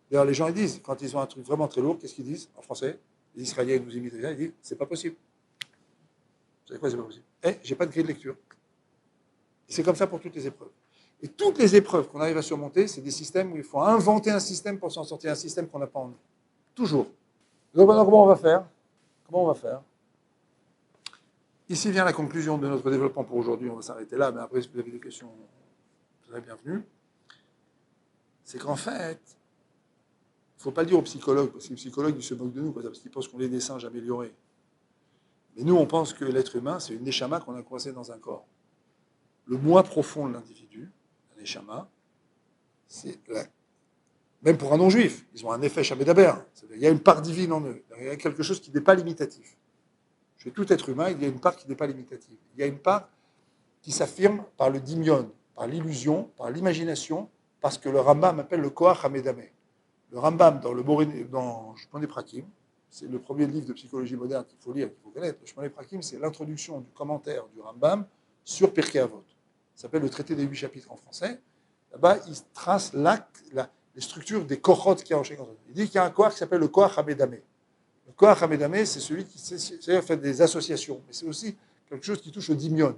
D'ailleurs, les gens ils disent, quand ils ont un truc vraiment très lourd, qu'est-ce qu'ils disent en français? Les Israéliens nous imitent, ils disent, c'est pas possible. Vous savez quoi, c'est pas possible? J'ai pas de grille de lecture. Et c'est comme ça pour toutes les épreuves. Et toutes les épreuves qu'on arrive à surmonter, c'est des systèmes où il faut inventer un système pour s'en sortir, un système qu'on n'a pas en nous. Toujours. Donc maintenant, comment on va faire? Comment on va faire? Ici vient la conclusion de notre développement pour aujourd'hui. On va s'arrêter là, mais après, si vous avez des questions, vous serez bienvenus. C'est qu'en fait, il ne faut pas le dire aux psychologues, parce que les psychologues, ils se moquent de nous, parce qu'ils pensent qu'on est des singes améliorés. Mais nous, on pense que l'être humain, c'est une neshama qu'on a coincée dans un corps. Le moi profond de l'individu, la neshama, c'est même pour un non-juif, ils ont un effet shamédaber. Il y a une part divine en eux. Il y a quelque chose qui n'est pas limitatif. Chez tout être humain, il y a une part qui n'est pas limitative. Il y a une part qui s'affirme par le dimion, par l'illusion, par l'imagination, parce que le Rambam appelle le Koach Hamedame. Le Rambam, dans Shmone Prakim, c'est le premier livre de psychologie moderne qu'il faut lire, qu'il faut connaître. Le Shmone Prakim, c'est l'introduction du commentaire du Rambam sur Pirkei Avot. Ça s'appelle le traité des 8 chapitres en français. Là-bas, il trace les structures des kochot qu'il y a en chacun. Il dit qu'il y a un Koach qui s'appelle le Koach Hamedame. Le Koach Hamedame, c'est celui qui fait des associations, mais c'est aussi quelque chose qui touche au dimion.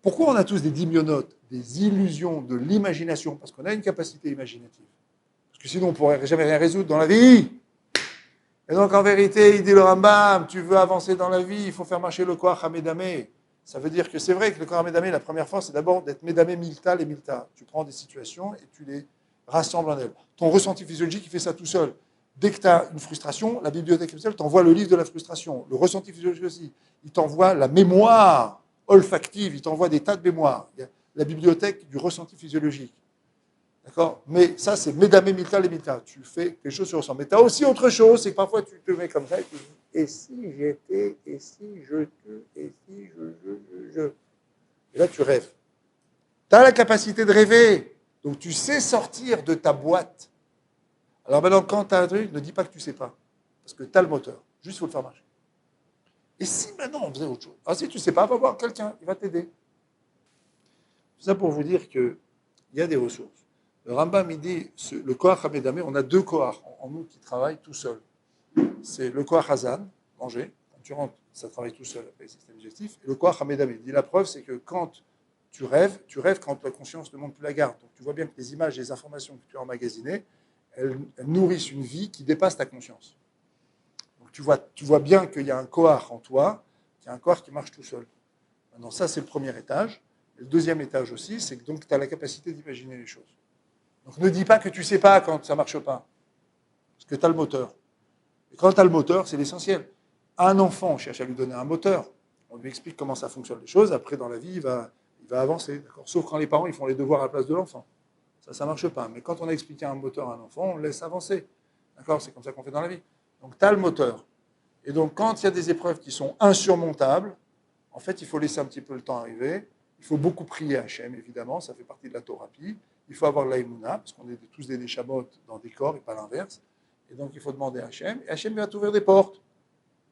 Pourquoi on a tous des dimionotes, des illusions de l'imagination? Parce qu'on a une capacité imaginative. Parce que sinon, on ne pourrait jamais rien résoudre dans la vie. Et donc, en vérité, il dit le Rambam, tu veux avancer dans la vie, il faut faire marcher le Koach Hamedame. Ça veut dire que c'est vrai que le Koach Hamedame, la première fois, c'est d'abord d'être Medame Milta les Milta. Tu prends des situations et tu les rassembles en elles. Ton ressenti physiologique, il fait ça tout seul. Dès que tu as une frustration, la bibliothèque officielle t'envoie le livre de la frustration. Le ressenti physiologique aussi. Il t'envoie la mémoire olfactive, il t'envoie des tas de mémoires. Il y a la bibliothèque du ressenti physiologique. D'accord? Mais ça, c'est Medame Milta les Milta. Tu fais quelque chose sur le ressent. Mais tu as aussi autre chose, c'est que parfois tu te mets comme ça et tu dis, et si j'étais, et si je te, et si je. Et là, tu rêves. Tu as la capacité de rêver. Donc, tu sais sortir de ta boîte. Alors maintenant, quand tu as un truc, ne dis pas que tu ne sais pas. Parce que tu as le moteur. Juste, il faut le faire marcher. Et si maintenant on faisait autre chose? Alors si tu ne sais pas, va voir quelqu'un, il va t'aider. C'est ça pour vous dire qu'il y a des ressources. Le Rambam, il dit, le Koach Hamedame, on a deux Koach en nous qui travaillent tout seuls. C'est le Koach Hazan, manger, quand tu rentres, ça travaille tout seul après le système digestif. Et le Koach Hamedame, il dit la preuve, c'est que quand tu rêves quand la conscience ne monte plus la garde. Donc tu vois bien que les images, les informations que tu as emmagasinées, elles nourrissent une vie qui dépasse ta conscience. Donc tu vois bien qu'il y a un Koach en toi, qu'il y a un Koach qui marche tout seul. Maintenant, ça, c'est le premier étage. Et le deuxième étage aussi, c'est que donc tu as la capacité d'imaginer les choses. Donc ne dis pas que tu ne sais pas quand ça ne marche pas. Parce que tu as le moteur. Et quand tu as le moteur, c'est l'essentiel. Un enfant, on cherche à lui donner un moteur. On lui explique comment ça fonctionne les choses. Après, dans la vie, il va avancer. D'accord? Sauf quand les parents ils font les devoirs à la place de l'enfant. Ça ne marche pas. Mais quand on a expliqué un moteur à un enfant, on le laisse avancer. D'accord? C'est comme ça qu'on fait dans la vie. Donc tu as le moteur. Et donc quand il y a des épreuves qui sont insurmontables, en fait, il faut laisser un petit peu le temps arriver. Il faut beaucoup prier à Hachem, évidemment. Ça fait partie de la thérapie. Il faut avoir l'aïmouna, parce qu'on est tous des neshamot dans des corps et pas l'inverse. Et donc, il faut demander à Hachem. Et Hachem va t'ouvrir des portes.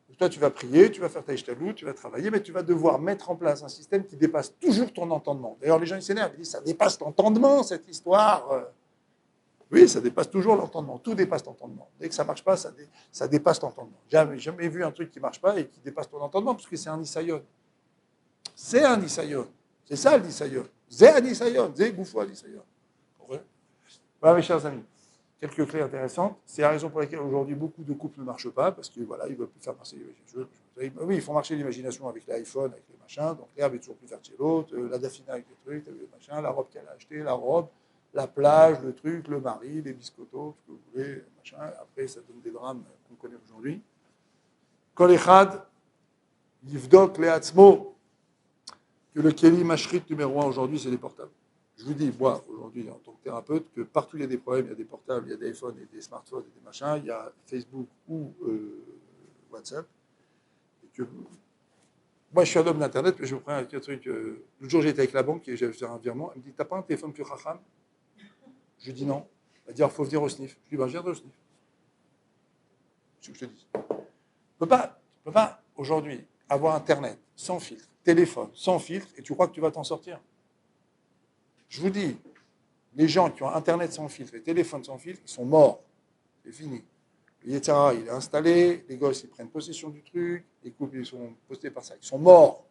Donc, toi, tu vas prier, tu vas faire ta ishtalut, tu vas travailler, mais tu vas devoir mettre en place un système qui dépasse toujours ton entendement. D'ailleurs, les gens, ils s'énervent. Ils disent, ça dépasse l'entendement, cette histoire. Oui, ça dépasse toujours l'entendement. Tout dépasse l'entendement. Dès que ça ne marche pas, ça dépasse l'entendement. Jamais vu un truc qui ne marche pas et qui dépasse ton entendement, parce que c'est un nisayon. C'est un nisayon. C'est ça le nisayon. C'est un nisayon. C'est bouffou un nisayon. Voilà, mes chers amis. Quelques clés intéressantes. C'est la raison pour laquelle aujourd'hui beaucoup de couples ne marchent pas, parce qu'ils voilà, ne veulent plus faire marcher l'imagination. Oui, ils font marcher l'imagination avec l'iPhone, avec les machins. Donc l'herbe est toujours plus verte chez l'autre, la daffina avec les trucs, les machins, la robe qu'elle a achetée, la robe, la plage, le truc, le mari, les biscottos, ce que vous voulez, machin. Après, ça donne des drames qu'on connaît aujourd'hui. Kol echad yivdok le'atzmo, que le keli mashrit numéro 1 aujourd'hui, c'est les portables. Je vous dis, moi, aujourd'hui, en tant que thérapeute, que partout il y a des problèmes, il y a des portables, il y a des iPhones et des smartphones et des machins, il y a Facebook ou WhatsApp. Et que, moi, je suis un homme d'Internet, mais je me prends un truc. L'autre jour, j'étais avec la banque et j'avais fait un virement. Elle me dit, t'as pas un téléphone plus racham? Je dis non. Elle dit, alors, il faut venir au SNIF. Je dis, ben, je viendrai au SNIF. C'est ce que je te dis. Tu ne peux pas aujourd'hui, avoir Internet sans filtre, téléphone sans filtre, et tu crois que tu vas t'en sortir. Je vous dis, les gens qui ont Internet sans filtre et téléphone sans filtre, ils sont morts. C'est fini. Le Yetzirah, il est installé, les gosses, ils prennent possession du truc, les couples, ils sont postés par ça. Ils sont morts.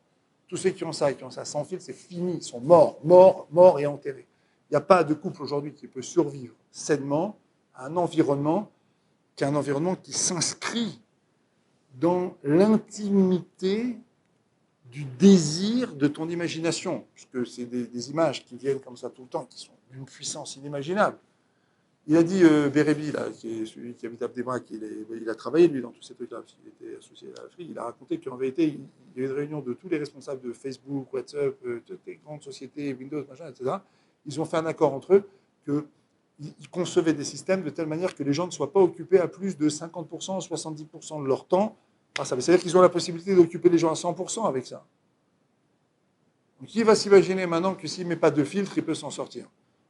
Tous ceux qui ont ça et qui ont ça sans filtre, c'est fini. Ils sont morts, morts, morts et enterrés. Il n'y a pas de couple aujourd'hui qui peut survivre sainement à un environnement qui est un environnement qui s'inscrit dans l'intimité du désir de ton imagination, puisque c'est des images qui viennent comme ça tout le temps, qui sont d'une puissance inimaginable. Il a dit, Bérébi, là, qui est celui qui habite à Abdébrak, il a travaillé, lui, dans tous ces trucs-là, parce qu'il était associé à l'Afrique, il a raconté qu'en vérité, il y avait une réunion de tous les responsables de Facebook, WhatsApp, toutes les grandes sociétés, Windows, machin, etc. Ils ont fait un accord entre eux qu'ils concevaient des systèmes de telle manière que les gens ne soient pas occupés à plus de 50%, 70% de leur temps par ça. C'est-à-dire qu'ils ont la possibilité d'occuper les gens à 100% avec ça. Donc, qui va s'imaginer maintenant que s'il ne met pas de filtre, il peut s'en sortir?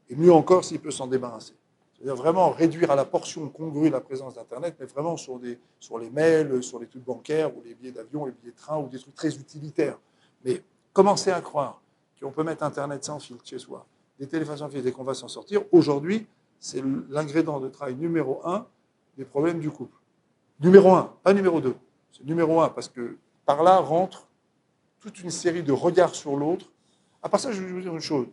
Et mieux encore, s'il peut s'en débarrasser. C'est-à-dire vraiment réduire à la portion congrue la présence d'Internet, mais vraiment sur les mails, sur les trucs bancaires, ou les billets d'avion, les billets de train, ou des trucs très utilitaires. Mais commencer à croire qu'on peut mettre Internet sans filtre chez soi, des téléphones sans filtre, et qu'on va s'en sortir, aujourd'hui, c'est l'ingrédient de travail numéro 1 des problèmes du couple. Numéro 1, pas numéro 2. C'est numéro 1, parce que par là rentre toute une série de regards sur l'autre. À part ça, je vais vous dire une chose.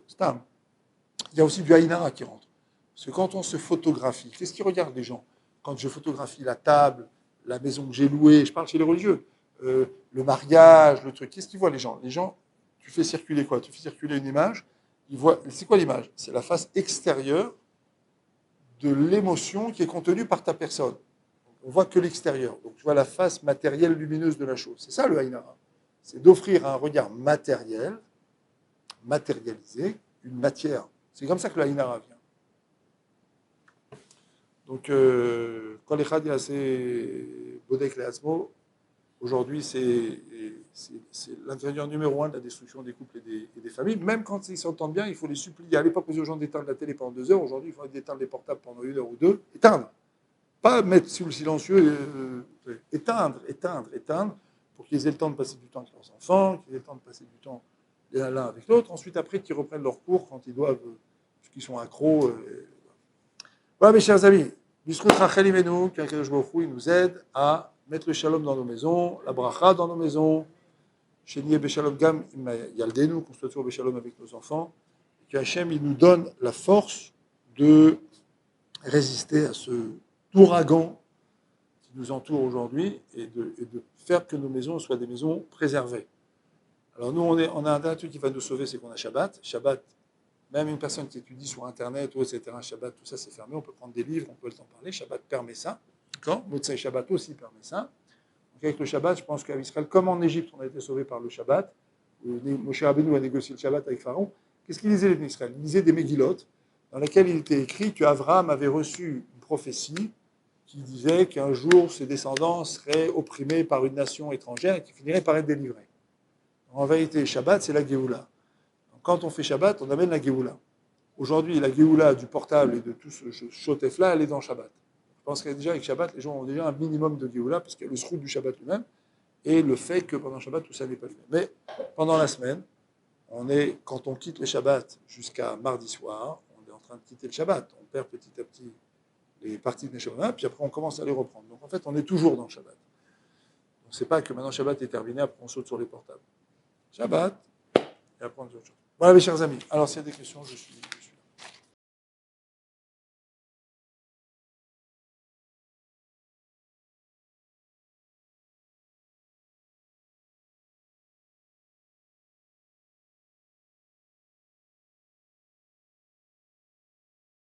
Il y a aussi du haïnara qui rentre. Parce que quand on se photographie, qu'est-ce qu'ils regardent les gens? Quand je photographie la table, la maison que j'ai louée, je parle chez les religieux, le mariage, le truc, qu'est-ce qu'ils voient les gens? Les gens, tu fais circuler quoi? Tu fais circuler une image, ils voient, c'est quoi l'image? C'est la face extérieure de l'émotion qui est contenue par ta personne. On voit que l'extérieur. Donc tu vois la face matérielle lumineuse de la chose. C'est ça le haïnara. C'est d'offrir un regard matériel, matérialisé, une matière. C'est comme ça que le haïnara vient. Donc, quand les Khad assez Bodek Leasmo, aujourd'hui, c'est l'ingrédient numéro 1 de la destruction des couples et des familles. Même quand ils s'entendent bien, il faut les supplier. À l'époque, aux gens d'éteindre la télé pendant 2 heures. Aujourd'hui, il faut d'éteindre les portables pendant 1 heure ou 2. Éteindre. Pas mettre sous le silencieux. Éteindre, pour qu'ils aient le temps de passer du temps avec leurs enfants, qu'ils aient le temps de passer du temps l'un avec l'autre. Ensuite, après, qu'ils reprennent leur cours quand ils doivent, parce qu'ils sont accros. Voilà, mes chers amis, Bishut Rachel Imenu, qu'Akadosh Baruch Hu, il nous aide à mettre le shalom dans nos maisons, la bracha dans nos maisons, Sheni Beshalom Gam Yaldenu, qu'on soit toujours Beshalom avec nos enfants, que Hachem, il nous donne la force de résister à ce ouragan qui nous entoure aujourd'hui et de faire que nos maisons soient des maisons préservées. Alors nous, on a un truc qui va nous sauver, c'est qu'on a Shabbat. Shabbat, même une personne qui étudie sur Internet, ou etc., Shabbat, tout ça c'est fermé, on peut prendre des livres, on peut le temps parler, Shabbat permet ça. D'accord? Motsai Shabbat aussi permet ça. Donc avec le Shabbat, je pense qu'à Israël, comme en Égypte, on a été sauvé par le Shabbat, Moshe Rabbeinu a négocié le Shabbat avec Pharaon. Qu'est-ce qu'il lisait les Israël? Il lisait des Megillot, dans lesquels il était écrit qu'Abraham avait reçu une prophétie qui disait qu'un jour ses descendants seraient opprimés par une nation étrangère et qui finiraient par être délivrés. En vérité, Shabbat, c'est la Géoula. Quand on fait Shabbat, on amène la Géoula. Aujourd'hui, la Géoula du portable et de tout ce chotef-là, elle est dans Shabbat. Je pense que déjà avec Shabbat, les gens ont déjà un minimum de Géoula, parce qu'il y a le srout du Shabbat lui-même, et le fait que pendant Shabbat, tout ça n'est pas fait. Mais pendant la semaine, quand on quitte le Shabbat jusqu'à mardi soir, on est en train de quitter le Shabbat. On perd petit à petit les parties de Neshama, puis après on commence à les reprendre. Donc en fait, on est toujours dans le Shabbat. Donc c'est pas que maintenant Shabbat est terminé, après on saute sur les portables. Shabbat, et après on dit autre chose. Voilà mes chers amis. Alors s'il y a des questions, je suis